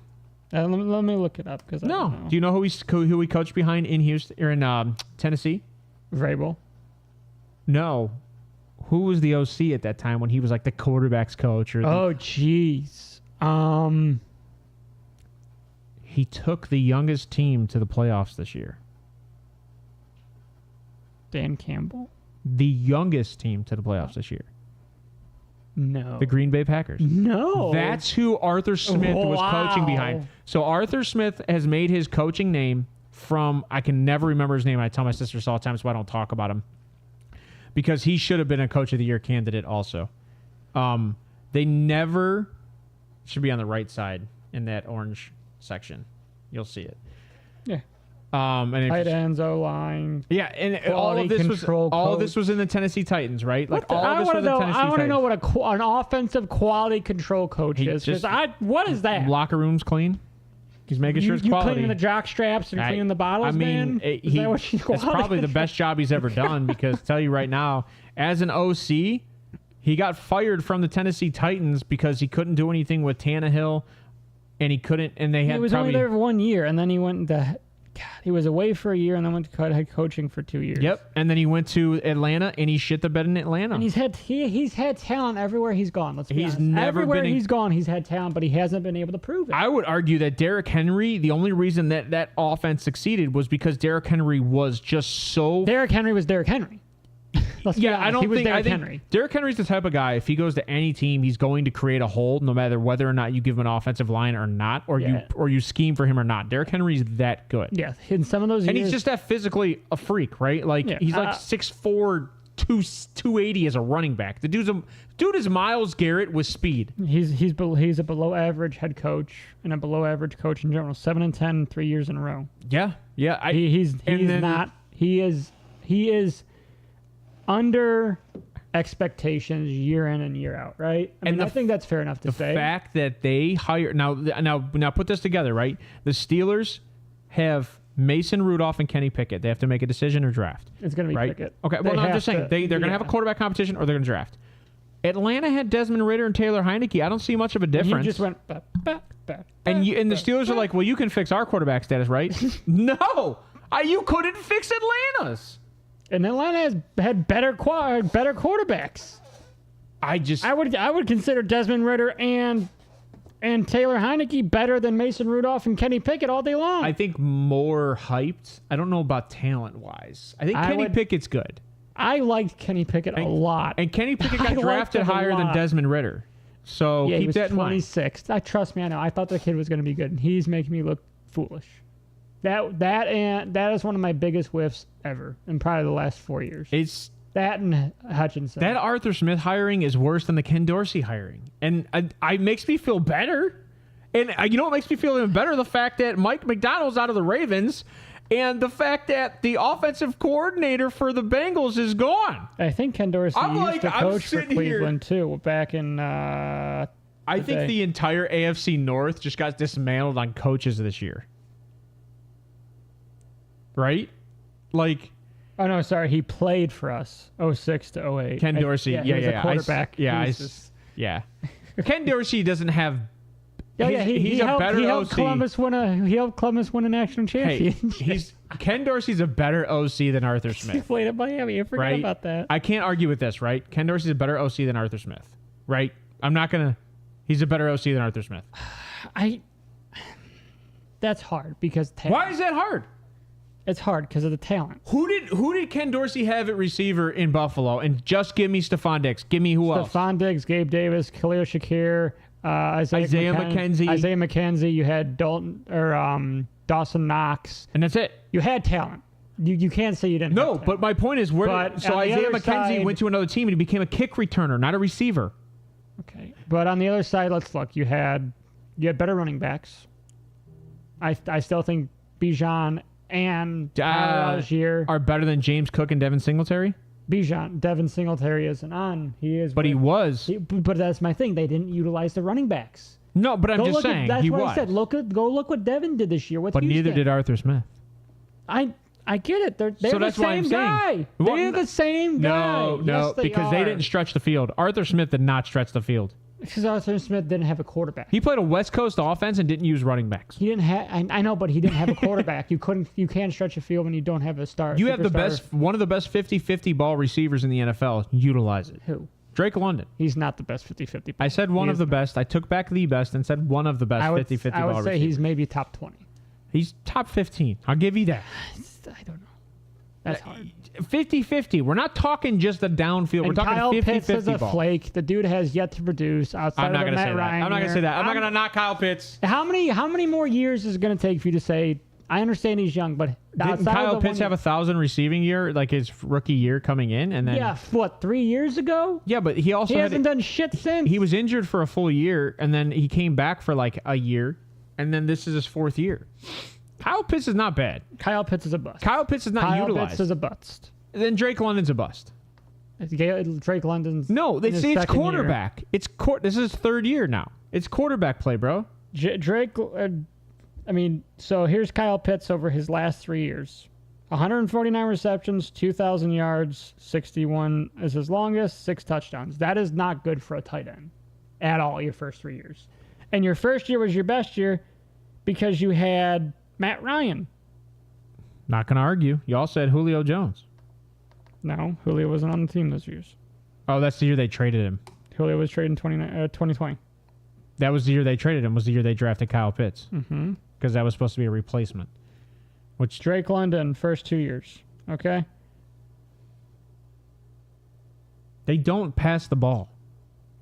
Let me look it up because I don't know. Do you know who he coached behind in Houston or in Tennessee? Vrabel. No. Who was the OC at that time when he was like the quarterback's coach? Jeez. He took the youngest team to the playoffs this year. Dan Campbell? The youngest team to the playoffs this year. No. The Green Bay Packers. No. That's who Arthur Smith was coaching behind. So Arthur Smith has made his coaching name from, I can never remember his name. I tell my sisters all the time, so I don't talk about him. Because he should have been a Coach of the Year candidate also. They never should be on the right side in that orange section. You'll see it. Yeah. And tight ends, O-line. Yeah, and all of this was in the Tennessee Titans, right? I want to know what an offensive quality control coach is. What is that? Locker room's clean. He's making sure it's quality. You cleaning the jock straps and cleaning the bottles, man? That's probably the best job he's ever done because tell you right now, as an OC, he got fired from the Tennessee Titans because he couldn't do anything with Tannehill, and he couldn't. And he was only there for 1 year, and then he went to. He was away for a year and then went to head coaching for 2 years. Yep, and then he went to Atlanta and he shit the bed in Atlanta. And he's had talent everywhere he's gone. Let's be honest. Everywhere he's gone, he's had talent, but he hasn't been able to prove it. I would argue that Derrick Henry, the only reason that offense succeeded was because Derrick Henry was just so. Derrick Henry was Derrick Henry. I think Derrick Henry's the type of guy, if he goes to any team, he's going to create a hole no matter whether or not you give him an offensive line or not, or you scheme for him or not. Derrick Henry's that good. Yeah, in some of those years. And he's just that physically a freak, right? He's like 6'4", 280 as a running back. The dude is Myles Garrett with speed. He's a below average head coach and a below average coach in general. 7-10, 3 years in a row. Yeah. He is under expectations year in and year out, right? I think that's fair enough to say. The fact that they hire now put this together, right? The Steelers have Mason Rudolph and Kenny Pickett. They have to make a decision or draft. It's going to be Pickett. Okay, well, I'm just saying they're going to have a quarterback competition or they're going to draft. Atlanta had Desmond Ridder and Taylor Heineke. I don't see much of a difference. You just went. And the Steelers are like, well, you can fix our quarterback status, right? No, you couldn't fix Atlanta's. And Atlanta has had better quarterbacks. I would consider Desmond Ridder and Taylor Heineke better than Mason Rudolph and Kenny Pickett all day long. I think more hyped. I don't know about talent-wise. I think Kenny Pickett's good. I liked Kenny Pickett a lot. And Kenny Pickett got drafted higher than Desmond Ridder. So keep that in mind. He was 26th. Trust me, I know. I thought the kid was going to be good, and he's making me look foolish. That is one of my biggest whiffs ever in probably the last 4 years. That and Hutchinson. That Arthur Smith hiring is worse than the Ken Dorsey hiring. And it makes me feel better. And you know what makes me feel even better? The fact that Mike McDonald's out of the Ravens and the fact that the offensive coordinator for the Bengals is gone. I think Ken Dorsey used to coach for Cleveland, too, back in... I think the entire AFC North just got dismantled on coaches this year. Right? Like... Oh, no, sorry. He played for us, 06 to 08. Ken Dorsey. He was a quarterback. Yeah. Ken Dorsey doesn't have... He helped Columbus win a national championship. Hey, Ken Dorsey's a better OC than Arthur Smith. He played at Miami. I forgot about that. I can't argue with this, right? Ken Dorsey's a better OC than Arthur Smith, right? I'm not going to... He's a better OC than Arthur Smith. That's hard because... Why is that hard? It's hard because of the talent. Who did Ken Dorsey have at receiver in Buffalo? And just give me Stephon Diggs. Give me who else? Stephon Diggs, Gabe Davis, Khalil Shakir, Isaiah McKenzie. You had Dawson Knox. And that's it. You had talent. You can't say you didn't have talent. But my point is, Isaiah McKenzie went to another team and he became a kick returner, not a receiver. Okay. But on the other side, let's look. You had better running backs. I still think Bijan and Algier are better than James Cook and Devin Singletary. Devin Singletary isn't on. He is. But he was. But that's my thing. They didn't utilize the running backs. No, but I'm just saying that's he what was. I said. Go look what Devin did this year with Houston. But neither did Arthur Smith. I get it. They're the same guy. They're the same guy. No, because they didn't stretch the field. Arthur Smith did not stretch the field. Because Arthur Smith didn't have a quarterback. He played a West Coast offense and didn't use running backs. He didn't have. I know, but he didn't have a quarterback. You can't stretch a field when you don't have a star. You have one of the best 50-50 ball receivers in the NFL. Utilize it. Who? Drake London. He's not the best 50-50. I said one of the best. I took back the best and said one of the best 50-50 ball receivers. I would say he's maybe top 20. He's top 15. I'll give you that. I don't know. That's hard. 50-50. We're not talking just the downfield. We're talking 50-50 ball. Kyle Pitts is a flake. The dude has yet to produce outside of Matt Ryan. I'm not going to say that. I'm not going to knock Kyle Pitts. How many more years is it going to take for you to say, I understand he's young, but didn't Kyle Pitts have 1,000 receiving year, like his rookie year coming in? And then 3 years ago? Yeah, but he hasn't done shit since. He was injured for a full year, and then he came back for like a year, and then this is his fourth year. Kyle Pitts is not bad. Kyle Pitts is a bust. Kyle Pitts is not utilized. Kyle Pitts is a bust. Then Drake London's a bust. Drake London's it's quarterback. Year. This is his third year now. It's quarterback play, bro. Drake. So here's Kyle Pitts over his last 3 years: 149 receptions, 2,000 yards, 61 is his longest, 6 touchdowns. That is not good for a tight end at all. Your first 3 years, and your first year was your best year because you had Matt Ryan. Not gonna argue. Y'all said Julio Jones. No, Julio wasn't on the team those years. Oh, that's the year they traded him. Julio was traded in 2020. That was the year they traded him. Was the year they drafted Kyle Pitts. Mm-hmm. Because that was supposed to be a replacement. Which Drake London, first 2 years. Okay? They don't pass the ball.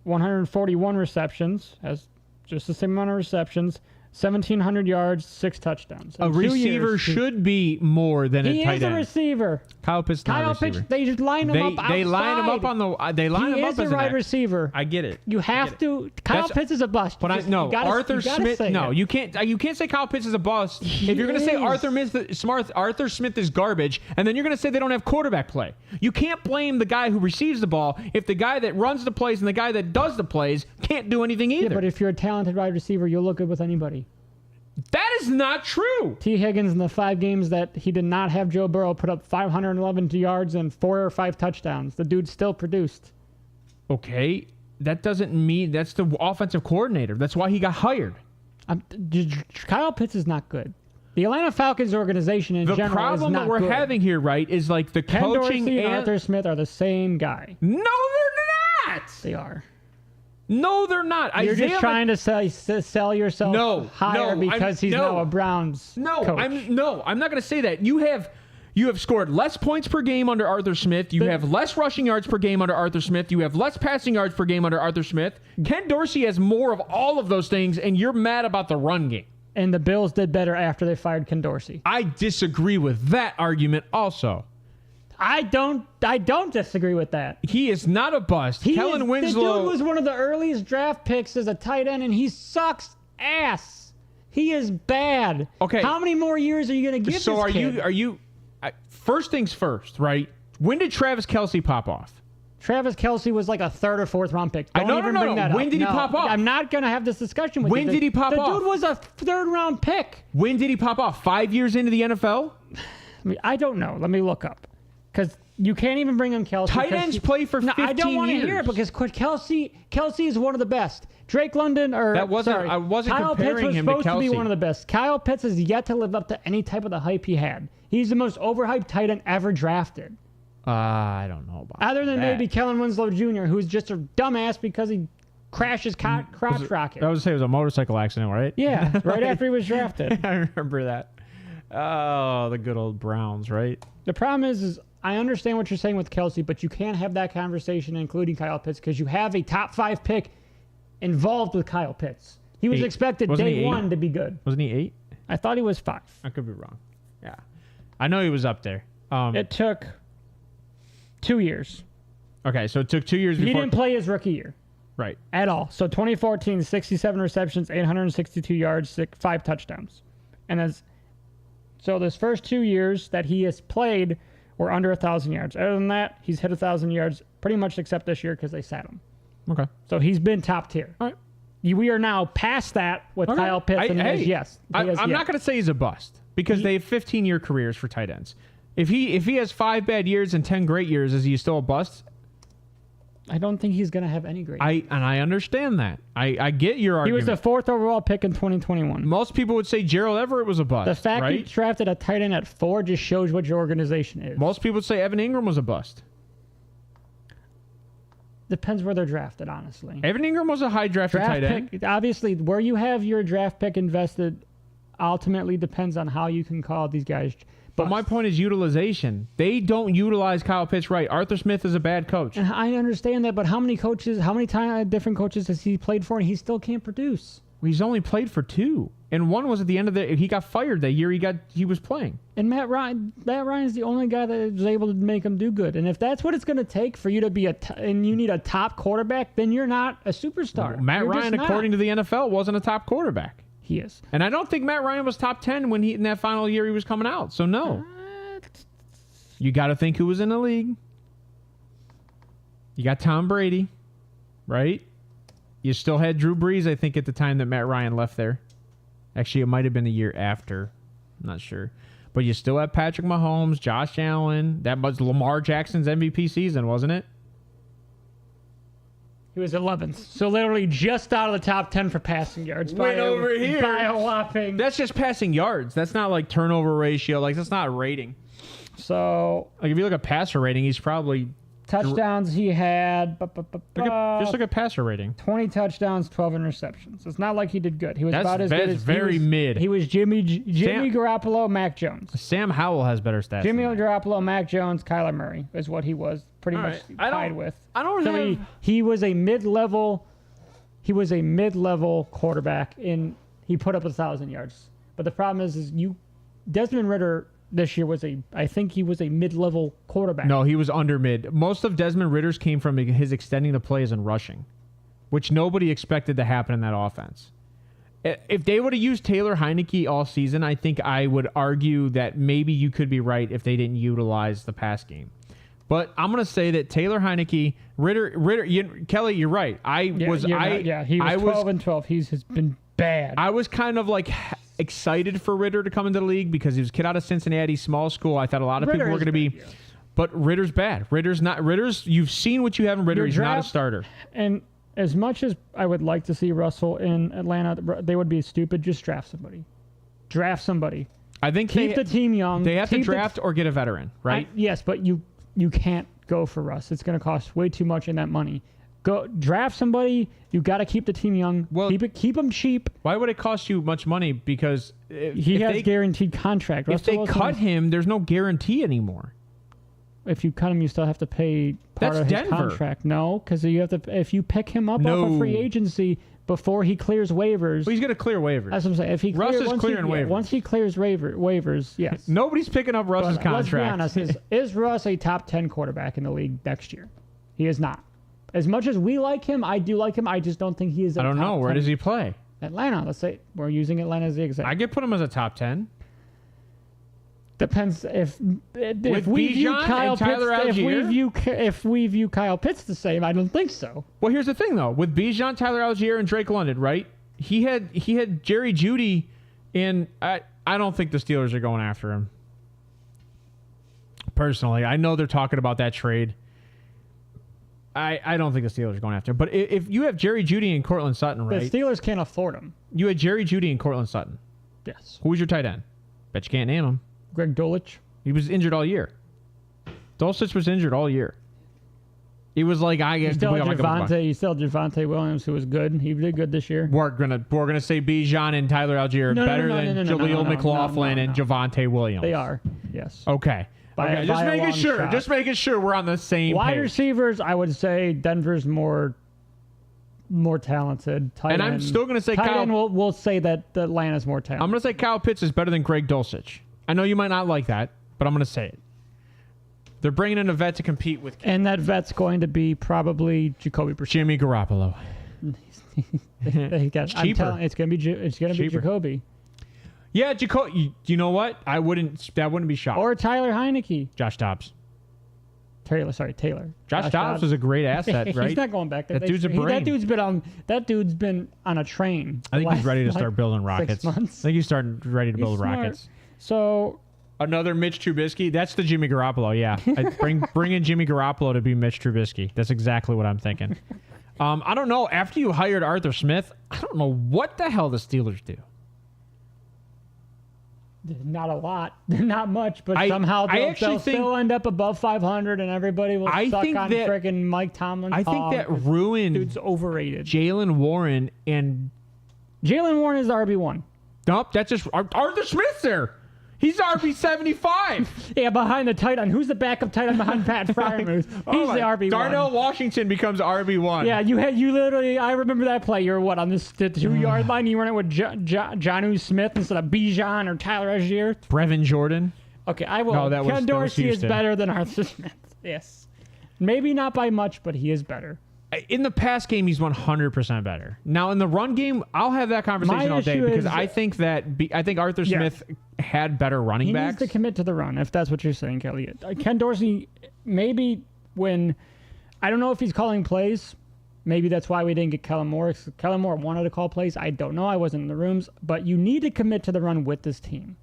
141 receptions. Has just the same amount of receptions. 1,700 yards, 6 touchdowns. A receiver should be more than a tight end. He is a receiver. Kyle Pitts is not a receiver. Pitts, they just line him up outside. They line him up on the. They line him up as a wide receiver. I get it. You have to. Kyle Pitts is a bust. But Arthur Smith. No, you can't. You can't say Kyle Pitts is a bust if you're going to say Arthur Smith is garbage, and then you're going to say they don't have quarterback play. You can't blame the guy who receives the ball if the guy that runs the plays and the guy that does the plays can't do anything either. Yeah, but if you're a talented wide receiver, you'll look good with anybody. That is not true. T. Higgins in the 5 games that he did not have Joe Burrow put up 511 yards and 4 or 5 touchdowns. The dude still produced. Okay, that doesn't mean that's the offensive coordinator. That's why he got hired. Kyle Pitts is not good. The Atlanta Falcons organization in general is not good. The problem that we're having here, right, is like the Ken coaching Dorsey and Arthur Smith are the same guy. No, they're not. They are. No, they're not. You're just trying to sell yourself higher because he's now a Browns coach. I'm not going to say that. You have scored less points per game under Arthur Smith. You have less rushing yards per game under Arthur Smith. You have less passing yards per game under Arthur Smith. Ken Dorsey has more of all of those things, and you're mad about the run game. And the Bills did better after they fired Ken Dorsey. I disagree with that argument also. I don't disagree with that. He is not a bust. Kellen Winslow. The dude was one of the earliest draft picks as a tight end, and he sucks ass. He is bad. Okay. How many more years are you going to give So this kid? are you first things first, right? When did Travis Kelce pop off? Travis Kelce was like a 3rd or 4th round pick. Don't even bring that up. When did he pop off? I'm not going to have this discussion with you. When did he pop off? The dude was a 3rd round pick. When did he pop off? 5 years into the NFL? I don't know. Let me look up. Because you can't even bring him Kelce. Tight ends play for 15 years. I don't want to hear it because Kelce is one of the best. Drake London I wasn't comparing Pitts was him to supposed to be Kelce. one of the best. Kyle Pitts has yet to live up to any type of the hype he had. He's the most overhyped tight end ever drafted. I don't know about Other than that. maybe Kellen Winslow Jr., who's just a dumbass because he crashed his crotch rocket. I would say it was a motorcycle accident, right? Yeah, right after he was drafted. I remember that. Oh, the good old Browns, right? The problem is I understand what you're saying with Kelce, but you can't have that conversation including Kyle Pitts because you have a top 5 pick involved with Kyle Pitts. He was expected day 1 to be good. Wasn't he 8? I thought he was 5. I could be wrong. Yeah. I know he was up there. It took 2 years. Okay, so it took 2 years before. He didn't play his rookie year. Right. At all. So 2014, 67 receptions, 862 yards, 5 touchdowns. And so those first 2 years that he has played were under 1,000 yards. Other than that, he's hit 1,000 yards pretty much except this year because they sat him. Okay. So he's been top tier. All right. We are now past that with Kyle Pitts. I'm not going to say he's a bust because they have 15-year careers for tight ends. If he has 5 bad years and 10 great years, is he still a bust? I don't think he's going to have any great. I understand that. I get your argument. He was the 4th overall pick in 2021. Most people would say Gerald Everett was a bust. The fact he drafted a tight end at 4 just shows what your organization is. Most people would say Evan Ingram was a bust. Depends where they're drafted, honestly. Evan Ingram was a high drafted tight end. Obviously, where you have your draft pick invested ultimately depends on how you can call these guys. But my point is utilization. They don't utilize Kyle Pitts right. Arthur Smith is a bad coach. And I understand that, but how many different coaches has he played for and he still can't produce? Well, he's only played for 2. And one was at the end of he got fired that year he was playing. And Matt Ryan's the only guy that was able to make him do good. And if that's what it's going to take for you to be and you need a top quarterback, then you're not a superstar. Well, Matt Ryan, according to the NFL, wasn't a top quarterback. He is. And I don't think Matt Ryan was top 10 when in that final year he was coming out. So no. You got to think who was in the league. You got Tom Brady, right? You still had Drew Brees, I think, at the time that Matt Ryan left there. Actually, it might have been a year after. I'm not sure. But you still have Patrick Mahomes, Josh Allen. That was Lamar Jackson's MVP season, wasn't it? He was 11th. So literally just out of the top 10 for passing yards. Went over here. By a whopping. That's just passing yards. That's not like turnover ratio. Like, that's not a rating. So, like, if you look at passer rating, he's probably... touchdowns he had. Just look at passer rating. 20 touchdowns, 12 interceptions. It's not like he did good. He was about as good as... That's very mid. He was Jimmy Garoppolo, Mac Jones. Sam Howell has better stats. Jimmy Garoppolo, Mac Jones, Kyler Murray is what he was pretty much tied with. He was a mid-level... He was a mid-level quarterback he put up 1,000 yards. But the problem is Desmond Ridder this year I think he was a mid-level quarterback. No, he was under mid. Most of Desmond Ridder's came from his extending the plays and rushing, which nobody expected to happen in that offense. If they would have used Taylor Heineke all season, I think I would argue that maybe you could be right if they didn't utilize the pass game. But I'm going to say that Taylor Heineke, Ridder, Kelly, you're right. He was 12 and 12. He's been bad. I was kind of like excited for Ridder to come into the league because he was a kid out of Cincinnati, small school. I thought a lot of people were going to be, but Ridder's bad. You've seen what you have in Ridder. He's not a starter. And as much as I would like to see Russell in Atlanta, they would be stupid. Just draft somebody. I think keep the team young. They have to draft or get a veteran, right? Yes, but you can't go for Russ. It's going to cost way too much in that money. Go draft somebody. You got to keep the team young. Well, keep them cheap. Why would it cost you much money? Because he has guaranteed contract. If they cut him, there's no guarantee anymore. If you cut him, you still have to pay part of his contract. No, because you have to. If you pick him up off of free agency, before he clears waivers. Well, he's going to clear waivers. That's what I'm saying. If he Russ is clearing waivers. Once he clears waivers, yes. Nobody's picking up Russ's But contract. let's be honest. Is Russ a top 10 quarterback in the league next year? He is not. As much as we like him, I do like him. I just don't think he is. I don't know. Where does he play? Atlanta. Let's say we're using Atlanta as the example. I could put him as a top 10. Depends if we view Bijan Kyle and Tyler Pitts. Algier? If we view Kyle Pitts the same, I don't think so. Well, here's the thing though. With Bijan, Tyler Algier, and Drake London, right? He had Jerry Jeudy, and I don't think the Steelers are going after him. Personally, I know they're talking about that trade. I don't think the Steelers are going after him. But if you have Jerry Jeudy and Cortland Sutton, right? The Steelers can't afford him. You had Jerry Jeudy and Cortland Sutton. Yes. Who was your tight end? Bet you can't name him. Greg Dulcich. He was injured all year. Dulcich was injured all year. He was like, You still had Javonte Williams, who was good. He did good this year. We're gonna say Bijan and Tyler Algier are better than Jaleel McLaughlin and Javonte Williams. They are. Yes. Okay. Just making sure we're on the same Wide page. receivers, I would say Denver's more talented. Tight And I'm end. still gonna say tight Kyle. end. We'll say that Atlanta's more talented. I'm gonna say Kyle Pitts is better than Greg Dulcich. I know you might not like that, but I'm gonna say it. They're bringing in a vet to compete with And that vet's going to be probably Jacoby Brissett. Jimmy Garoppolo. It's cheaper. It's going to be Jacoby. Yeah, Jacoby. You know what? That wouldn't be shocked. Or Tyler Heineke. Josh Dobbs. Taylor. Josh Dobbs was a great asset, right? He's not going back there. That dude's a brain. That dude's been on a train. I think he's ready to start building rockets. 6 months. I think he's ready to build Smart. rockets. So another Mitch Trubisky. That's the Jimmy Garoppolo. Yeah, bring in Jimmy Garoppolo to be Mitch Trubisky. That's exactly what I'm thinking. I don't know. After you hired Arthur Smith, I don't know what the hell the Steelers do. not a lot, not much, but somehow they'll still end up above 500, and everybody will suck on freaking Mike Tomlin. I think that ruined. Dude's overrated. Jalen Warren and Jalen Warren is RB1. Nope, that's just Arthur Smith's there. He's RB 75. Yeah, behind the tight end. Who's the backup tight end behind Pat Freiermuth? He's the RB1. Darnell Washington becomes RB1. Yeah, you literally. I remember that play. You're what on the 2-yard line? You run it with Jonnu Smith instead of Bijan or Tyler Algier. Brevin Jordan. Okay, I will. No, Ken Dorsey is better than Arthur Smith. Yes, maybe not by much, but he is better. In the pass game, he's 100% better. Now, in the run game, I'll have that conversation all day because I think Arthur Smith had better running backs. He needs to commit to the run, if that's what you're saying, Kelly. Ken Dorsey, maybe I don't know if he's calling plays. Maybe that's why we didn't get Kellen Moore. Kellen Moore wanted to call plays. I don't know. I wasn't in the rooms. But you need to commit to the run with this team.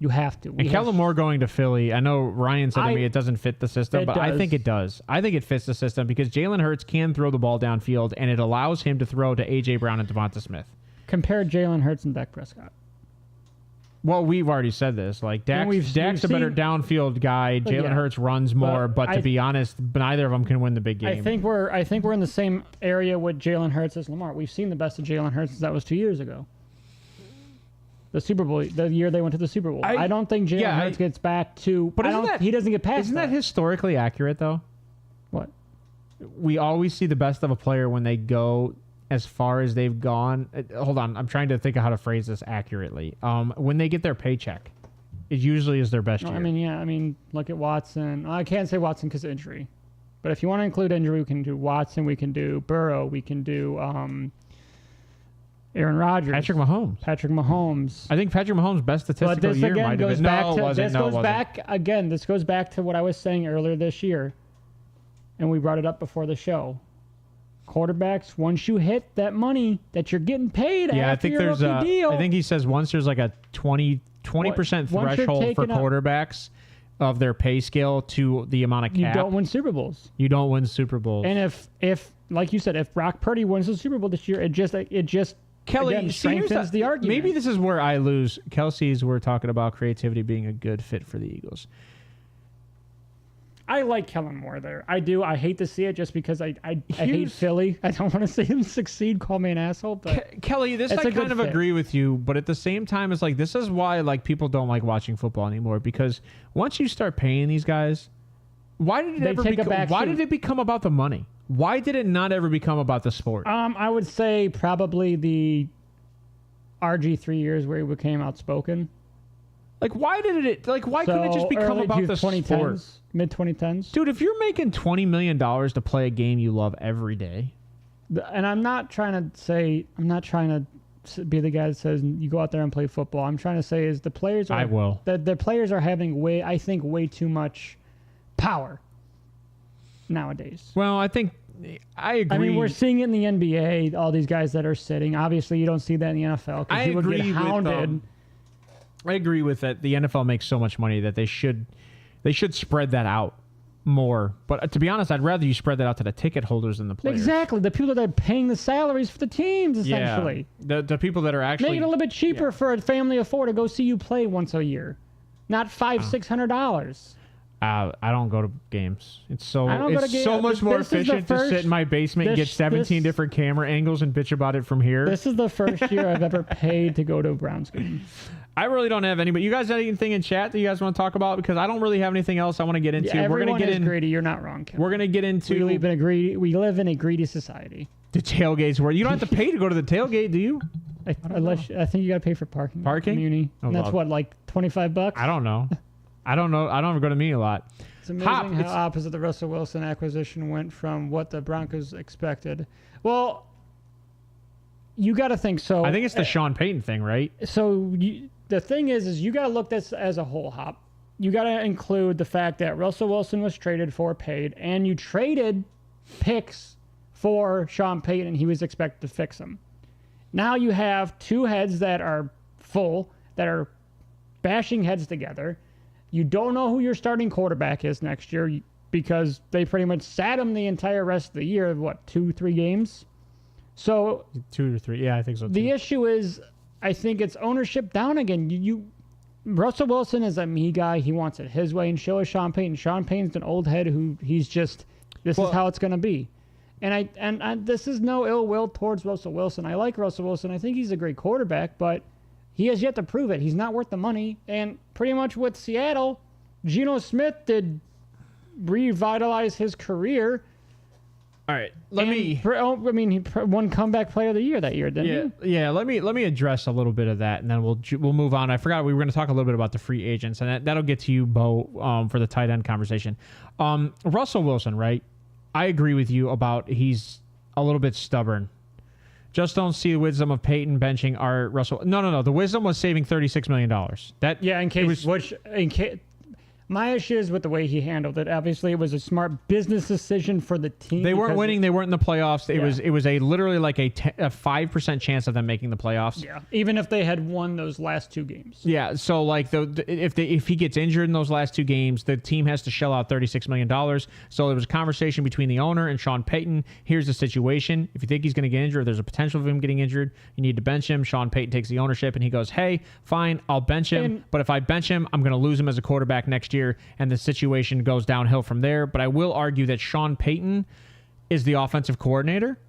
You have to. And Kellen Moore going to Philly, I know Ryan said to me it doesn't fit the system, but I think it does. I think it fits the system because Jalen Hurts can throw the ball downfield, and it allows him to throw to A.J. Brown and Devonta Smith. Compare Jalen Hurts and Dak Prescott. Well, we've already said this. Like Dak's a better downfield guy. Jalen Hurts runs more, but to be honest, neither of them can win the big game. I think we're in the same area with Jalen Hurts as Lamar. We've seen the best of Jalen Hurts since that was 2 years ago. The Super Bowl, the year they went to the Super Bowl. I don't think Jalen Hurts gets back to. But he doesn't get past. Isn't that historically accurate though? What? We always see the best of a player when they go as far as they've gone. Hold on, I'm trying to think of how to phrase this accurately. When they get their paycheck, it usually is their best year. I mean, look at Watson. I can't say Watson because of injury, but if you want to include injury, we can do Watson. We can do Burrow. We can do. Aaron Rodgers. Patrick Mahomes. I think Patrick Mahomes' best statistical year might have been. This goes back to what I was saying earlier this year, and we brought it up before the show. Quarterbacks, once you hit that money that you're getting paid after your rookie deal. I think he says once there's like a 20% threshold for quarterbacks of their pay scale to the amount of cap. You don't win Super Bowls. And if like you said, if Brock Purdy wins the Super Bowl this year, it just Kelly, again, strengthens the argument. Maybe this is where I lose. Kelsey's we're talking about creativity being a good fit for the Eagles. I like Kellen Moore there. I do. I hate to see it just because I hate Philly. I don't want to see him succeed. Call me an asshole. But Kelly, I kind of agree with you. But at the same time, it's like this is why people don't like watching football anymore because once you start paying these guys, why did it become about the money? Why did it not ever become about the sport? I would say probably the RG3 years where he became outspoken. Like, why did it? Like, why couldn't it just become about the sport? Mid 2010s. Dude, if you're making $20 million to play a game you love every day, and I'm not trying to be the guy that says you go out there and play football. I'm trying to say is the players are. I will. The players are having way too much power nowadays. Well, I think I agree. I mean, we're seeing it in the NBA. All these guys that are sitting. Obviously, you don't see that in the NFL because people get hounded. I agree with that. The NFL makes so much money that they should spread that out more. But to be honest, I'd rather you spread that out to the ticket holders than the players. Exactly, the people that are paying the salaries for the teams, essentially. Yeah. The people that are actually make it a little bit cheaper for a family of four to go see you play once a year, not $500-$600. I don't go to games. It's so so much more efficient to sit in my basement and get 17 different camera angles and bitch about it from here. This is the first year I've ever paid to go to a Browns game. I really don't have any, but you guys have anything in chat that you guys want to talk about? Because I don't really have anything else I want to get into. Yeah, we're going to get greedy. You're not wrong, Kevin. We're going to get into... We live in a greedy society. The tailgates where you don't have to pay to go to the tailgate, do you? I think you got to pay for parking. Parking? Muni. And that's what, like $25? I don't know. I don't ever go to Muni a lot. It's amazing how opposite the Russell Wilson acquisition went from what the Broncos expected. Well, you got to think so. I think it's the Sean Payton thing, right? So the thing is you got to look at this as a whole, Hop. You got to include the fact that Russell Wilson was traded for, paid, and you traded picks for Sean Payton, and he was expected to fix them. Now you have two heads that are full, that are bashing heads together. You don't know who your starting quarterback is next year because they pretty much sat him the entire rest of the year. What, 2-3 games? So 2 to 3, yeah, I think so. The issue is, I think it's ownership down again. Russell Wilson is a me guy. He wants it his way, and so is Sean Payton. Sean Payton's an old head who he's just is how it's going to be. And I this is no ill will towards Russell Wilson. I like Russell Wilson. I think he's a great quarterback, but he has yet to prove it. He's not worth the money. And pretty much with Seattle, Geno Smith did revitalize his career. All right, he won comeback player of the year that year, didn't he? Yeah. Let me address a little bit of that, and then we'll move on. I forgot we were going to talk a little bit about the free agents, and that'll get to you, Bo, for the tight end conversation. Russell Wilson, right? I agree with you about he's a little bit stubborn. Just don't see the wisdom of Peyton benching our Russell. No. The wisdom was saving $36 million. My issue is with the way he handled it. Obviously, it was a smart business decision for the team. They weren't winning. They weren't in the playoffs. It was literally like a 5% chance of them making the playoffs. Yeah, even if they had won those last two games. Yeah, so like if he gets injured in those last two games, the team has to shell out $36 million. So there was a conversation between the owner and Sean Payton. Here's the situation. If you think he's going to get injured, there's a potential of him getting injured, you need to bench him. Sean Payton takes the ownership and he goes, hey, fine, I'll bench him. But if I bench him, I'm going to lose him as a quarterback next year. And the situation goes downhill from there. But I will argue that Sean Payton is the offensive coordinator.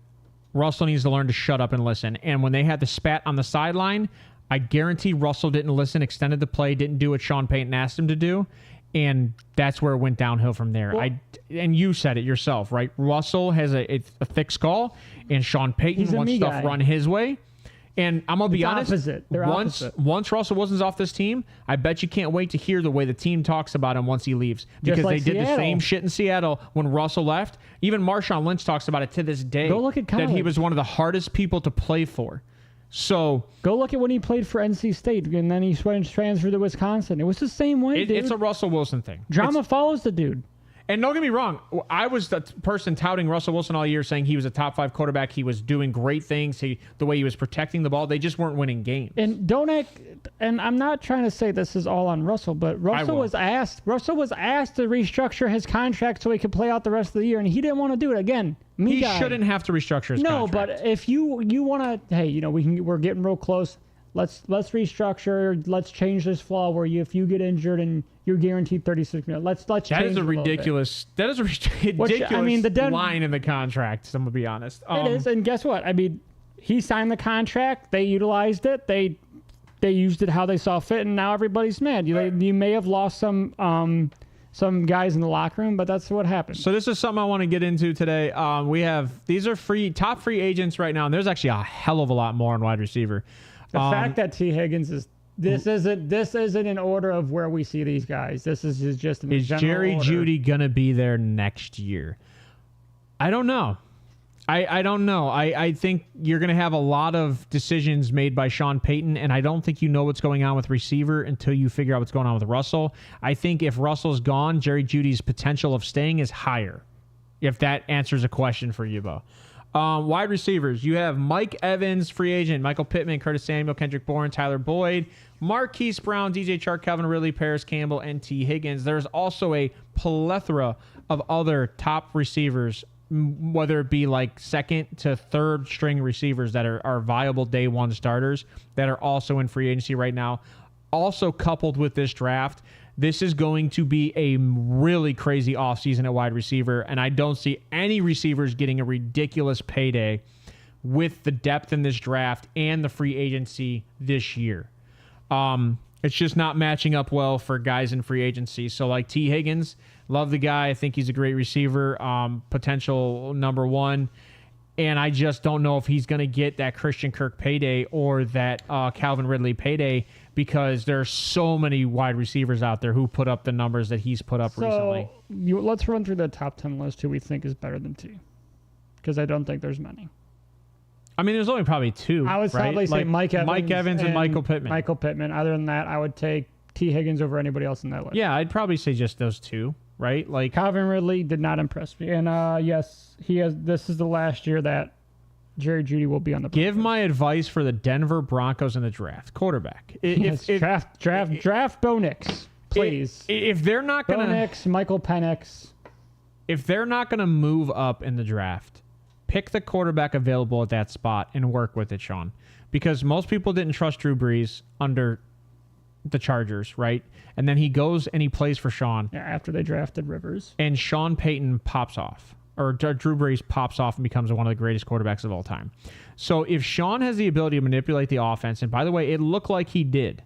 Russell needs to learn to shut up and listen. And when they had the spat on the sideline, I guarantee Russell didn't listen, extended the play, didn't do what Sean Payton asked him to do. And that's where it went downhill from there. And you said it yourself, right? Russell has a thick skull, and Sean Payton wants stuff run his way. And I'm going to be honest, once Russell Wilson's off this team, I bet you can't wait to hear the way the team talks about him once he leaves. Because they did the same shit in Seattle when Russell left. Even Marshawn Lynch talks about it to this day. Go look at college. That he was one of the hardest people to play for. So go look at when he played for NC State, and then he transferred to Wisconsin. It was the same way, dude. It's a Russell Wilson thing. Drama follows the dude. And don't get me wrong, I was the person touting Russell Wilson all year, saying he was a top 5 quarterback. He was doing great things. The way he was protecting the ball, they just weren't winning games. And and I'm not trying to say this is all on Russell, but Russell was asked to restructure his contract so he could play out the rest of the year, and he didn't want to do it again. He shouldn't have to restructure his contract. No, but if you want to, hey, we're getting real close. Let's restructure. Let's change this flaw where if you get injured and you're guaranteed $36 million. Let's change. That is a ridiculous line in the contract. I'm gonna be honest. It is, and guess what? I mean, he signed the contract. They utilized it. They used it how they saw fit, and now everybody's mad. You may have lost some some guys in the locker room, but that's what happens. So this is something I want to get into today. These are top free agents right now, and there's actually a hell of a lot more on wide receiver. The fact that T. Higgins this isn't in order of where we see these guys. This is just in is general Jerry order. Jeudy gonna be there next year? I don't know. I don't know. I think you're going to have a lot of decisions made by Sean Payton, and I don't think you know what's going on with receiver until you figure out what's going on with Russell. I think if Russell's gone, Jerry Jeudy's potential of staying is higher, if that answers a question for you, Bo. Wide receivers, you have Mike Evans, free agent, Michael Pittman, Curtis Samuel, Kendrick Bourne, Tyler Boyd, Marquise Brown, DJ Chark, Calvin Ridley, Paris Campbell, and T. Higgins. There's also a plethora of other top receivers, whether it be like second to third string receivers that are viable day one starters that are also in free agency right now. Also coupled with this draft, this is going to be a really crazy offseason at wide receiver, and I don't see any receivers getting a ridiculous payday with the depth in this draft and the free agency this year. It's just not matching up well for guys in free agency. So like T. Higgins, love the guy. I think he's a great receiver, potential number one. And I just don't know if he's going to get that Christian Kirk payday or that Calvin Ridley payday, because there's so many wide receivers out there who put up the numbers that he's put up recently. Let's run through the top 10 list who we think is better than T, because I don't think there's many. I mean, there's only probably two. I would probably say Mike Evans and Michael Pittman. Michael Pittman. Other than that, I would take T. Higgins over anybody else in that list. Yeah, I'd probably say just those two, right? Like Calvin Ridley did not impress me, and yes, he has. This is the last year that Jerry Jeudy will be on the Broncos. Give my advice for the Denver Broncos in the draft. Quarterback. Draft Bo Nix, please. If they're not going to Bo Nix, Michael Penix. If they're not going to move up in the draft, pick the quarterback available at that spot and work with it, Sean. Because most people didn't trust Drew Brees under the Chargers, right? And then he goes and he plays for Sean. Yeah, after they drafted Rivers. And Sean Payton pops off. Or Drew Brees pops off and becomes one of the greatest quarterbacks of all time. So if Sean has the ability to manipulate the offense, and by the way, it looked like he did.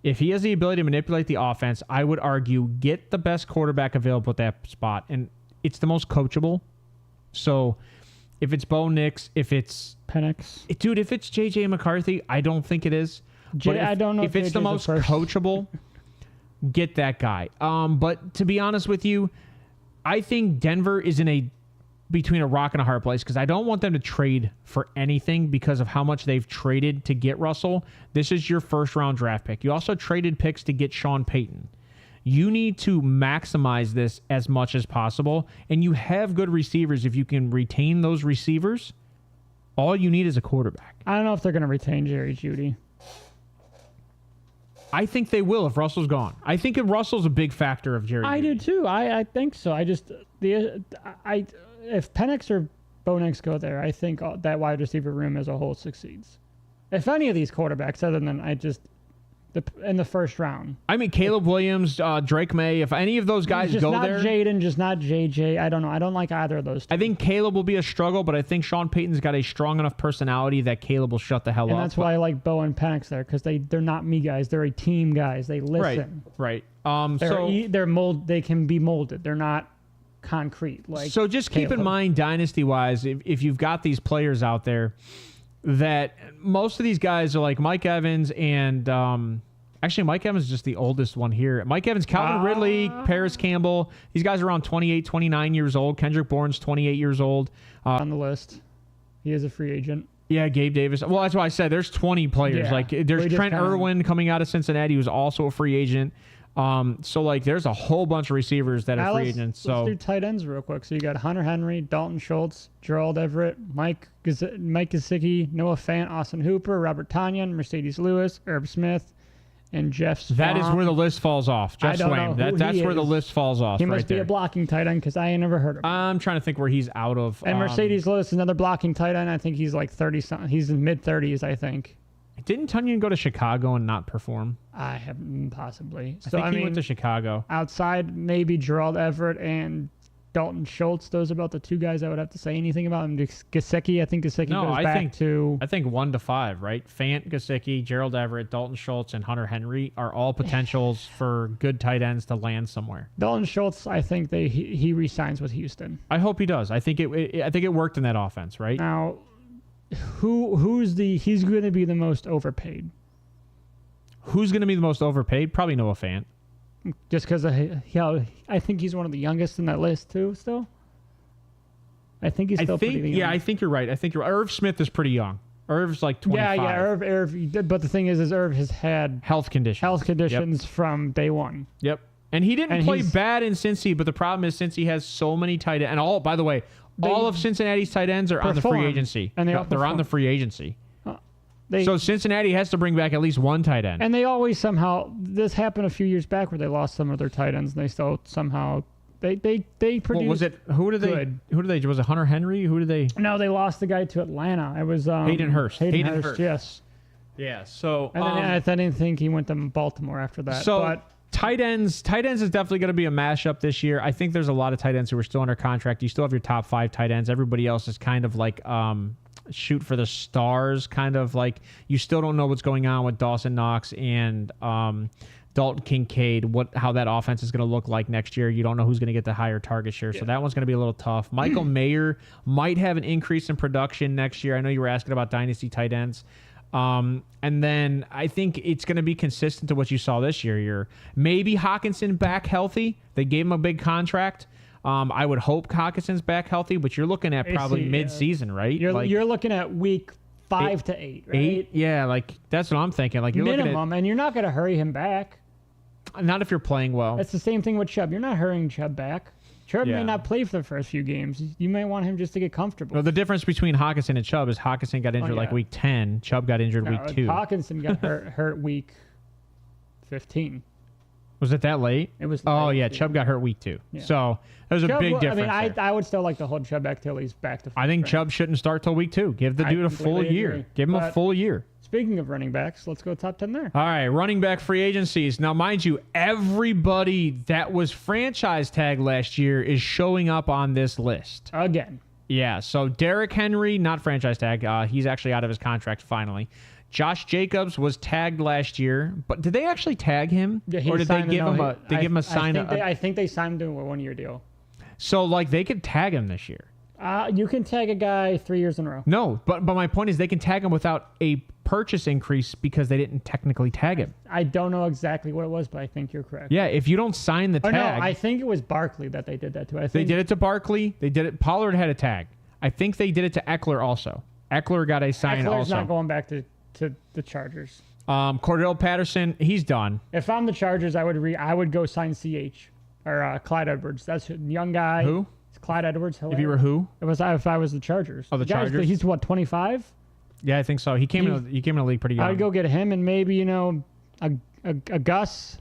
If he has the ability to manipulate the offense, I would argue get the best quarterback available at that spot. And it's the most coachable. So if it's Bo Nix, if it's Penix. Dude, if it's J.J. McCarthy, I don't think it is. I don't know if it's the most coachable, get that guy. But to be honest with you, I think Denver is between a rock and a hard place, because I don't want them to trade for anything because of how much they've traded to get Russell. This is your first round draft pick. You also traded picks to get Sean Payton. You need to maximize this as much as possible, and you have good receivers. If you can retain those receivers, all you need is a quarterback. I don't know if they're going to retain Jerry Jeudy. I think they will if Russell's gone. I think if Russell's a big factor of Jerry. I do too. I think so. If Penix or Bo Nix go there, I think that wide receiver room as a whole succeeds. If any of these quarterbacks, other than in the first round. I mean, Caleb Williams, Drake May, if any of those guys go there. Just not Jaden, just not JJ. I don't know. I don't like either of those two. I think Caleb will be a struggle, but I think Sean Payton's got a strong enough personality that Caleb will shut the hell up. And that's why I like Bo and Penix there, because they're not me guys. They're a team guys. They listen. Right. They can be molded. They're not concrete. So just keep in mind, dynasty-wise, if you've got these players out there, that most of these guys are like Mike Evans and actually Mike Evans is just the oldest one here. Mike Evans, Calvin Ridley, Paris Campbell. These guys are around 28, 29 years old. Kendrick Bourne's 28 years old. On the list. He is a free agent. Yeah, Gabe Davis. Well, that's why I said there's 20 players. Yeah. Like there's Trent Irwin coming out of Cincinnati, who's also a free agent. So like there's a whole bunch of receivers that are free agents. So let's do tight ends real quick. So you got Hunter Henry, Dalton Schultz, Gerald Everett, Mike Gesicki, Noah Fant, Austin Hooper, Robert Tonyan, Mercedes Lewis, Herb Smith, and Jeff Swan. That is where the list falls off. Jeff Swain. That's where the list falls off. He must be a blocking tight end, because I ain't never heard of him. I'm trying to think where he's out of. And Mercedes Lewis is another blocking tight end. I think he's like 30 something. He's in mid 30s, I think. Didn't Tonyan go to Chicago and not perform? I have possibly. I think he went to Chicago. Outside, maybe Gerald Everett and Dalton Schultz. Those are about the two guys I would have to say anything about. And Gesicki, I think Gesicki goes back to... I think 1 to 5, right? Fant, Gesicki, Gerald Everett, Dalton Schultz, and Hunter Henry are all potentials for good tight ends to land somewhere. Dalton Schultz, I think he re-signs with Houston. I hope he does. I think it worked in that offense, right? Now, he's going to be the most overpaid? Who's going to be the most overpaid? Probably Noah Fant. Just because I think he's one of the youngest in that list too. Still, I think he's still pretty young. Yeah, I think you're right. Irv Smith is pretty young. Irv's like 25. Yeah. Irv. But the thing is Irv has had health conditions from day one. Yep. And he didn't play bad in Cincy, but the problem is Cincy has so many tight ends. And by the way, all of Cincinnati's tight ends are on the free agency. And they're on the free agency. So Cincinnati has to bring back at least one tight end. And they always somehow, this happened a few years back where they lost some of their tight ends and they still somehow, they produced. What was it? Who did they, was it Hunter Henry? Who did they? No, they lost the guy to Atlanta. It was Hayden Hurst. Hayden Hurst, yes. Yeah, so. And then I didn't think he went to Baltimore after that. So tight ends is definitely going to be a mashup this year. I think there's a lot of tight ends who are still under contract. You still have your top 5 tight ends. Everybody else is kind of like, shoot for the stars, kind of like you still don't know what's going on with Dawson Knox and Dalton Kincaid, how that offense is going to look like next year. You don't know who's going to get the higher target share, so that one's going to be a little tough. Michael Mayer might have an increase in production next year. I know you were asking about dynasty tight ends. And then I think it's going to be consistent to what you saw this year. Maybe Hawkinson back healthy. They gave him a big contract. I would hope Hawkinson's back healthy, but you're looking at probably mid-season, right? You're looking at week 5 to 8, right? 8, yeah, like that's what I'm thinking. Like you're minimum, looking at, and you're not going to hurry him back. Not if you're playing well. It's the same thing with Chubb. You're not hurrying Chubb back. Chubb may not play for the first few games. You may want him just to get comfortable. No, the difference between Hawkinson and Chubb is Hawkinson got injured like week 10. Chubb got injured week 2. Hawkinson got hurt week 15. Was it that late? It was. Oh yeah, Chubb got hurt week 2. Yeah. So there's a big difference. I mean, I would still like to hold Chubb back till he's back to. I think Chubb shouldn't start till week 2. Give the dude a full year. Agree. Give him a full year. Speaking of running backs, let's go top 10 there. All right, running back free agencies. Now, mind you, everybody that was franchise tagged last year is showing up on this list. Again. Yeah, so Derrick Henry, not franchise tag. He's actually out of his contract finally. Josh Jacobs was tagged last year, but did they actually tag him? Yeah, or did they give him a sign? I think they signed him to a 1-year deal. So, like, they could tag him this year. You can tag a guy 3 years in a row. No, but my point is they can tag him without a purchase increase because they didn't technically tag him. I don't know exactly what it was, but I think you're correct. Yeah, if you don't sign the tag. No, I think it was Barkley that they did that to. They did it to Barkley. They did it. Pollard had a tag. I think they did it to Eckler also. Eckler got a sign also. Eckler's not going back to the Chargers. Cordell Patterson, he's done. If I'm the Chargers, I would go sign CH or Clyde Edwards. That's a young guy. Who? It's Clyde Edwards. If you were who? If I was the Chargers. Oh, the Chargers. He's what, 25? Yeah, I think so. He came in the league pretty young. I'd go get him and maybe a Gus.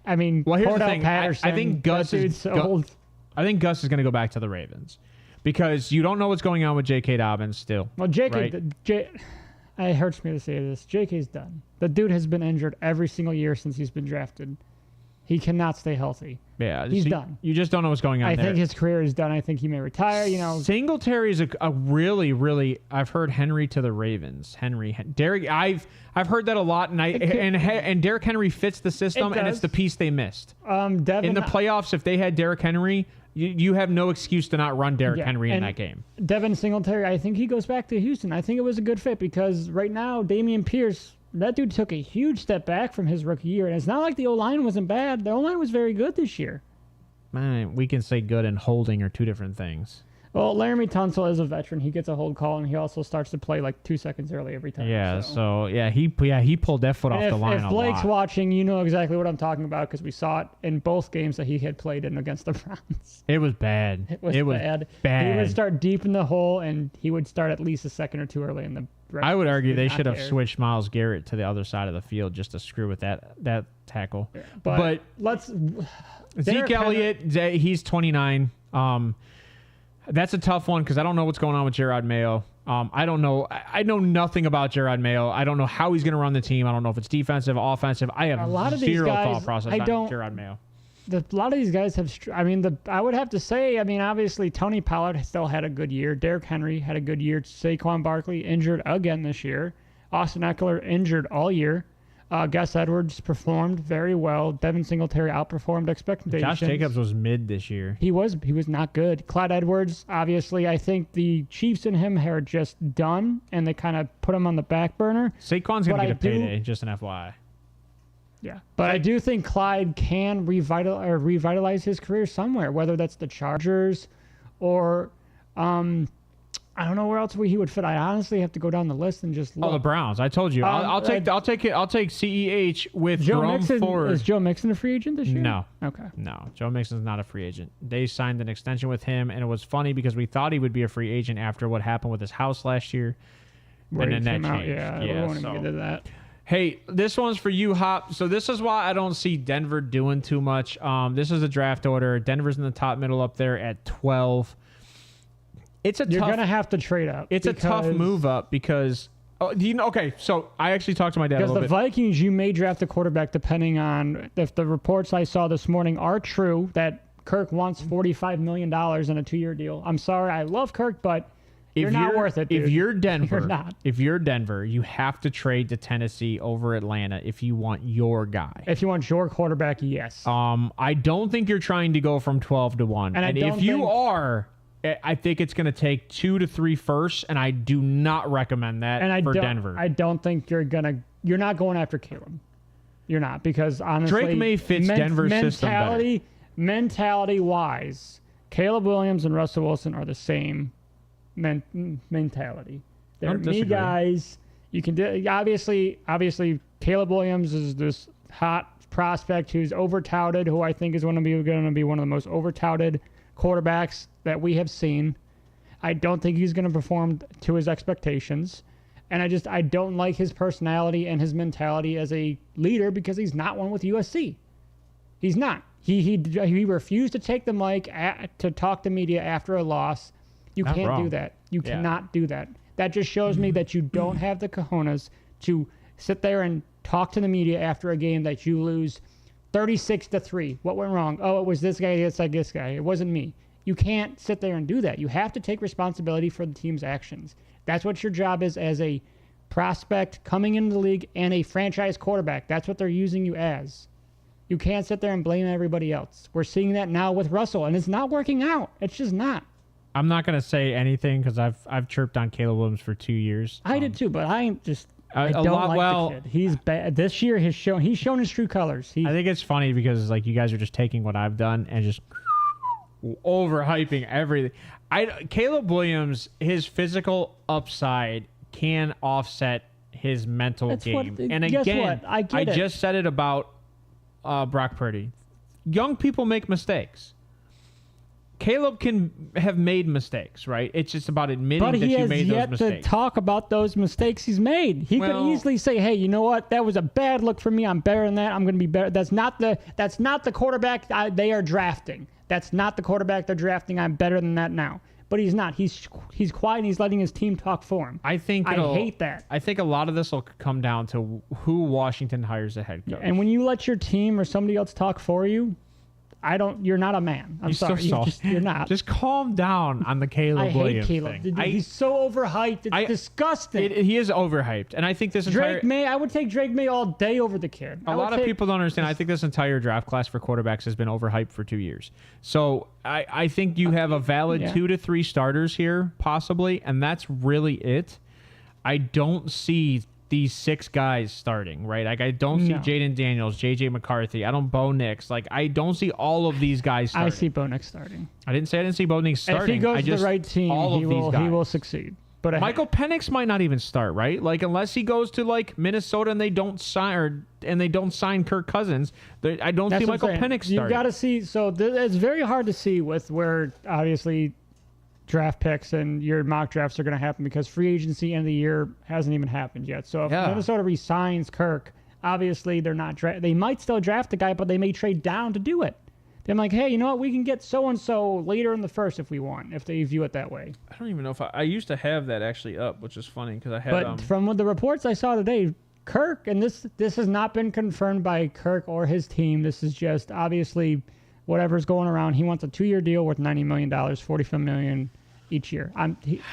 I mean, well, here's Cordell the thing. Patterson. I think Gus is old. I think Gus is going to go back to the Ravens because you don't know what's going on with J.K. Dobbins still. Well, it hurts me to say this. J.K.'s done. The dude has been injured every single year since he's been drafted. He cannot stay healthy. Yeah, he's done. You just don't know what's going on there. I think his career is done. I think he may retire. Singletary is a really, really. I've heard Henry to the Ravens. Derrick. I've heard that a lot, and Derrick Henry fits the system, and it's the piece they missed. In the playoffs, if they had Derrick Henry, you have no excuse to not run Derrick Henry in that game. Devin Singletary, I think he goes back to Houston. I think it was a good fit because right now, Dameon Pierce. That dude took a huge step back from his rookie year. And it's not like the O-line wasn't bad. The O-line was very good this year. Man, we can say good and holding are two different things. Well, Laramie Tunsil is a veteran. He gets a hold call, and he also starts to play like 2 seconds early every time. Yeah, so he pulled that foot off the line a lot. If Blake's watching, you know exactly what I'm talking about because we saw it in both games that he had played in against the Browns. It was bad. It was bad. He would start deep in the hole, and he would start at least a second or two early in the rest. I would argue they should have switched Myles Garrett to the other side of the field just to screw with that tackle. Yeah, but let's... Zeke Elliott, he's 29. That's a tough one because I don't know what's going on with Gerard Mayo. I don't know. I know nothing about Gerard Mayo. I don't know how he's going to run the team. I don't know if it's defensive, offensive. I have zero thought process on Gerard Mayo. a lot of these guys have. I would have to say. I mean, obviously Tony Pollard still had a good year. Derrick Henry had a good year. Saquon Barkley injured again this year. Austin Eckler injured all year. Gus Edwards performed very well. Devin Singletary outperformed expectations. Josh Jacobs was mid this year. He was not good. Clyde Edwards, obviously, I think the Chiefs and him are just done, and they kind of put him on the back burner. Saquon's going to get a payday, just an FYI. Yeah, but I do think Clyde can revitalize his career somewhere, whether that's the Chargers or I don't know where else he would fit. I honestly have to go down the list and just look. Oh, the Browns. I told you. I'll take CEH with Joe Jerome Mixon. Ford. Is Joe Mixon a free agent this year? No. Okay. No, Joe Mixon's not a free agent. They signed an extension with him, and it was funny because we thought he would be a free agent after what happened with his house last year. Where and then he that came out, changed. we won't even get into that. Hey, this one's for you, Hop. So this is why I don't see Denver doing too much. This is a draft order. Denver's in the top middle up there at 12. You're gonna have to trade up. It's a tough move up because okay. So I actually talked to my dad a little bit. Because the Vikings, you may draft a quarterback depending on if the reports I saw this morning are true that Kirk wants $45 million in a 2-year deal. I'm sorry, I love Kirk, but you're not worth it, dude. If you're Denver, you're not. If you're Denver, you have to trade to Tennessee over Atlanta if you want your guy. If you want your quarterback, yes. I don't think you're trying to go from 12 to 1. And if you are, I think it's going to take 2 to 3 firsts, and I do not recommend that for Denver. I don't think you're not going after Caleb. You're not, because honestly, Drake May fits Denver's system better. Mentality-wise, Caleb Williams and Russell Wilson are the same mentality. They're me guys. You can do, obviously Caleb Williams is this hot prospect who's over-touted, who I think is going to be one of the most over-touted quarterbacks that we have seen. I don't think he's going to perform to his expectations, and I don't like his personality and his mentality as a leader because he's not one with USC. He's not. He refused to take the mic to talk to media after a loss. You can't do that. You cannot do that. That just shows me that you don't have the cojones to sit there and talk to the media after a game that you lose 36-3. What went wrong? Oh, it was this guy. It's like this guy. It wasn't me. You can't sit there and do that. You have to take responsibility for the team's actions. That's what your job is as a prospect coming into the league and a franchise quarterback. That's what they're using you as. You can't sit there and blame everybody else. We're seeing that now with Russell, and it's not working out. It's just not. I'm not going to say anything because I've chirped on Caleb Williams for 2 years. I did too, but I don't like the kid. He's bad. This year he's shown his true colors. I think it's funny because like you guys are just taking what I've done and just overhyping everything. Caleb Williams, his physical upside can offset his mental game. And again, I just said it about Brock Purdy. Young people make mistakes. Caleb can have made mistakes, right? It's just about admitting that you made those mistakes. But he has yet to talk about those mistakes he's made. He could easily say, "Hey, you know what? That was a bad look for me. I'm better than that. I'm going to be better." That's not the quarterback they are drafting. That's not the quarterback they're drafting. I'm better than that now. But he's not. He's quiet and he's letting his team talk for him. I hate that. I think a lot of this will come down to who Washington hires a head coach. And when you let your team or somebody else talk for you, you're not a man. I'm sorry. You're not. Just calm down on the Caleb Williams thing. He's so overhyped. It's disgusting. He is overhyped. And I think this I would take Drake May all day over the kid. A lot of people don't understand. I think this entire draft class for quarterbacks has been overhyped for 2 years. So I think you have a valid 2 to 3 starters here, possibly, and that's really it. I don't see these 6 guys starting, right? Like I don't see Jaden Daniels, JJ McCarthy. I don't Bo Nix. Like I don't see all of these guys starting. I see Bo Nix starting. I didn't see Bo Nix starting. If he goes to the right team, he will succeed. But Michael Penix might not even start, right? Like unless he goes to like Minnesota and they don't sign Kirk Cousins, I don't see Michael Penix starting. You got to see. So it's very hard to see with where obviously draft picks and your mock drafts are going to happen because free agency end of the year hasn't even happened yet. So if Minnesota re-signs Kirk, obviously they're not they might still draft the guy, but they may trade down to do it. They're like, hey, you know what? We can get so-and-so later in the first if we want, if they view it that way. I don't even know if I used to have that actually up, which is funny because I had. But from the reports I saw today, Kirk, and this has not been confirmed by Kirk or his team. This is just obviously whatever's going around. He wants a 2-year deal worth $90 million, $45 million each year.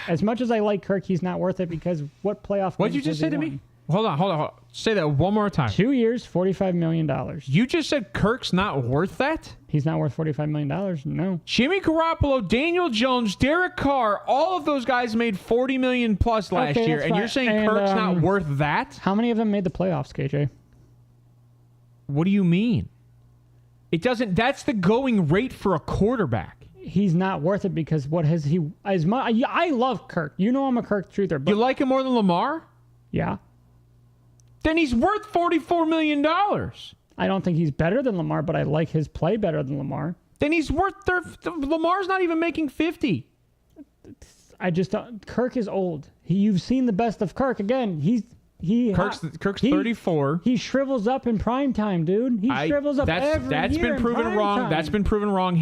As much as I like Kirk, he's not worth it because what playoff? What did you just say to me? Hold on. Say that one more time. 2 years, $45 million. You just said Kirk's not worth that? He's not worth $45 million. No. Jimmy Garoppolo, Daniel Jones, Derek Carr, all of those guys made $40 million plus last year, and you're saying Kirk's not worth that? How many of them made the playoffs, KJ? What do you mean? It doesn't. That's the going rate for a quarterback. He's not worth it because what has he? I love Kirk. You know I'm a Kirk truther. But you like him more than Lamar? Yeah. Then he's worth $44 million. I don't think he's better than Lamar, but I like his play better than Lamar. Then he's worth... Lamar's not even making 50. I just don't... Kirk is old. You've seen the best of Kirk. Again, Kirk's 34. He shrivels up in prime time, dude. He shrivels up every That's year been proven wrong. time. That's been proven wrong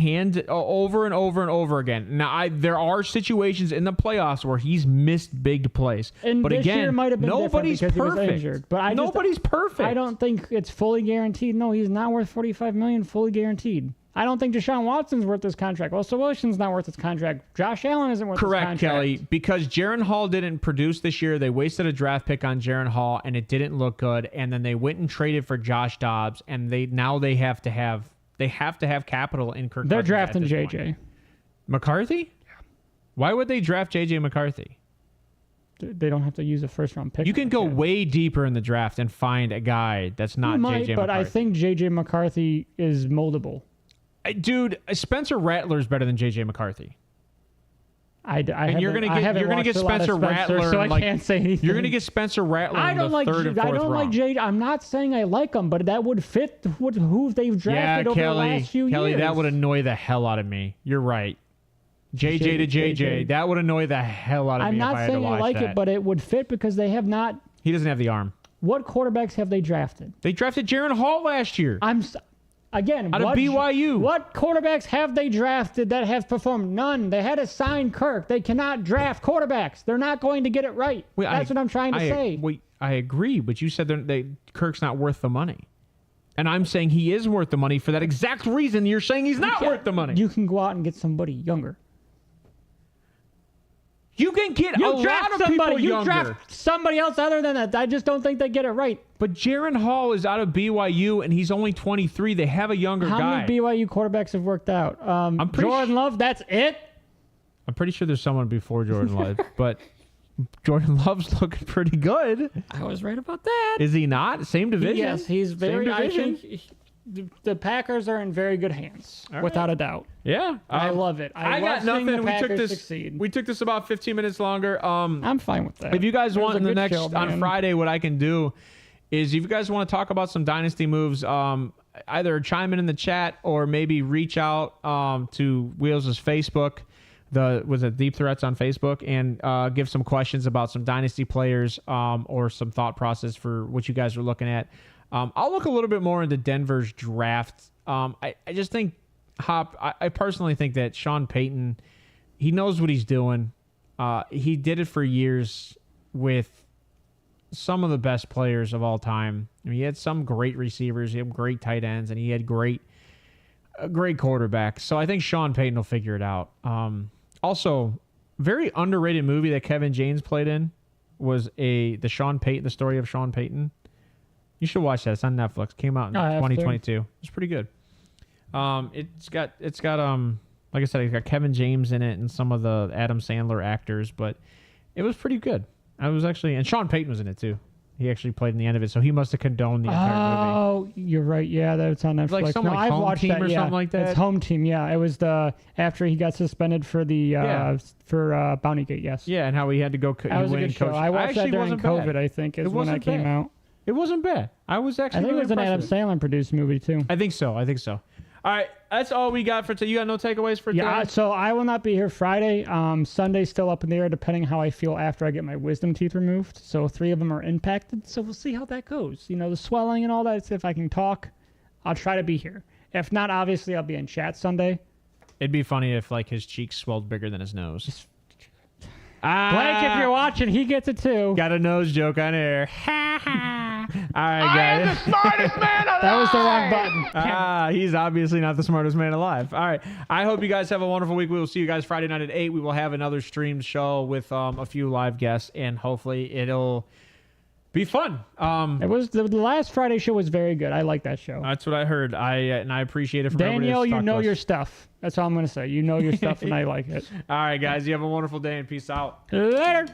over and over and over again. Now, there are situations in the playoffs where he's missed big plays. And but this again, year might have been nobody's different because perfect. he was injured. But Nobody's perfect. I don't think it's fully guaranteed. No, he's not worth $45 million fully guaranteed. I don't think Deshaun Watson's worth this contract. Russell Wilson's not worth this contract. Josh Allen isn't worth this contract. Correct, Kelly. Because Jaren Hall didn't produce this year, they wasted a draft pick on Jaren Hall, and it didn't look good. And then they went and traded for Josh Dobbs, and they have to have capital in Kirk. They're Cousins drafting at this JJ point. McCarthy. Yeah. Why would they draft JJ McCarthy? They don't have to use a first-round pick. You can go way deeper in the draft and find a guy that's not JJ McCarthy. But I think JJ McCarthy is moldable. Dude, Spencer Rattler's better than JJ McCarthy. You're gonna get Spencer Rattler, so I can't say anything. You're gonna get Spencer Rattler in the third and fourth round. I don't like JJ. I'm not saying I like him, but that would fit who they've drafted over the last few years. Kelly, that would annoy the hell out of me. You're right. JJ to JJ, that would annoy the hell out of me. I'm not saying I like it, but it would fit because they have not. He doesn't have the arm. What quarterbacks have they drafted? They drafted Jaren Hall last year. Again, out of BYU. What quarterbacks have they drafted that have performed? None. They had to sign Kirk. They cannot draft quarterbacks. They're not going to get it right. That's what I'm trying to say. I agree, but you said Kirk's not worth the money. And I'm saying he is worth the money for that exact reason you're saying he's not worth the money. You can go out and get somebody younger. You can get a lot of people younger. You draft somebody else other than that. I just don't think they get it right. But Jaren Hall is out of BYU, and he's only 23. They have a younger guy. How many BYU quarterbacks have worked out? Jordan Love, that's it? I'm pretty sure there's someone before Jordan Love, but Jordan Love's looking pretty good. I was right about that. Is he not? Same division? Yes, he's very... I think the Packers are in very good hands, without a doubt. Yeah. I love it. I got nothing. Succeed. We took this about 15 minutes longer. I'm fine with that. If you guys want on Friday, what I can do is if you guys want to talk about some dynasty moves, either chime in the chat or maybe reach out to Wheels' Facebook, Deep Threats on Facebook, and give some questions about some dynasty players or some thought process for what you guys are looking at. I'll look a little bit more into Denver's draft. I just think I personally think that Sean Payton, he knows what he's doing. He did it for years with some of the best players of all time. I mean, he had some great receivers, he had great tight ends, and he had great quarterbacks. So I think Sean Payton will figure it out. Also, very underrated movie that Kevin James played in was the story of Sean Payton. You should watch that. It's on Netflix. Came out in 2022. It's pretty good. It's got like I said, it's got Kevin James in it and some of the Adam Sandler actors, but it was pretty good. And Sean Payton was in it too. He actually played in the end of it, so he must have condoned the entire movie. Oh, you're right. Yeah, that's on Netflix. Like I've Home watched Team that. or something like that. It's Home Team. Yeah, it was after he got suspended for the Bountygate. Yes. Yeah, and how he had to go. That was a good show. I watched that during COVID. I think is when that came out. It wasn't bad. I think it was an Adam Sandler produced movie too. I think so. All right, that's all we got for today. You got no takeaways for today? Yeah, so I will not be here Friday. Sunday's still up in the air depending how I feel after I get my wisdom teeth removed. So 3 of them are impacted. So we'll see how that goes. The swelling and all that. If I can talk, I'll try to be here. If not, obviously I'll be in chat Sunday. It'd be funny if his cheeks swelled bigger than his nose. Blank, if you're watching, he gets it too. Got a nose joke on air. Ha ha. All right, guys. I am the smartest man alive. That was the wrong button. He's obviously not the smartest man alive. All right. I hope you guys have a wonderful week. We will see you guys Friday night at 8. We will have another stream show with a few live guests, and hopefully it'll be fun. It was the last Friday show was very good. I like that show. That's what I heard. I appreciate it from everybody Danielle, that's you talked know to us. your stuff. That's all I'm going to say. You know your stuff, and I like it. All right, guys. You have a wonderful day, and peace out. Later.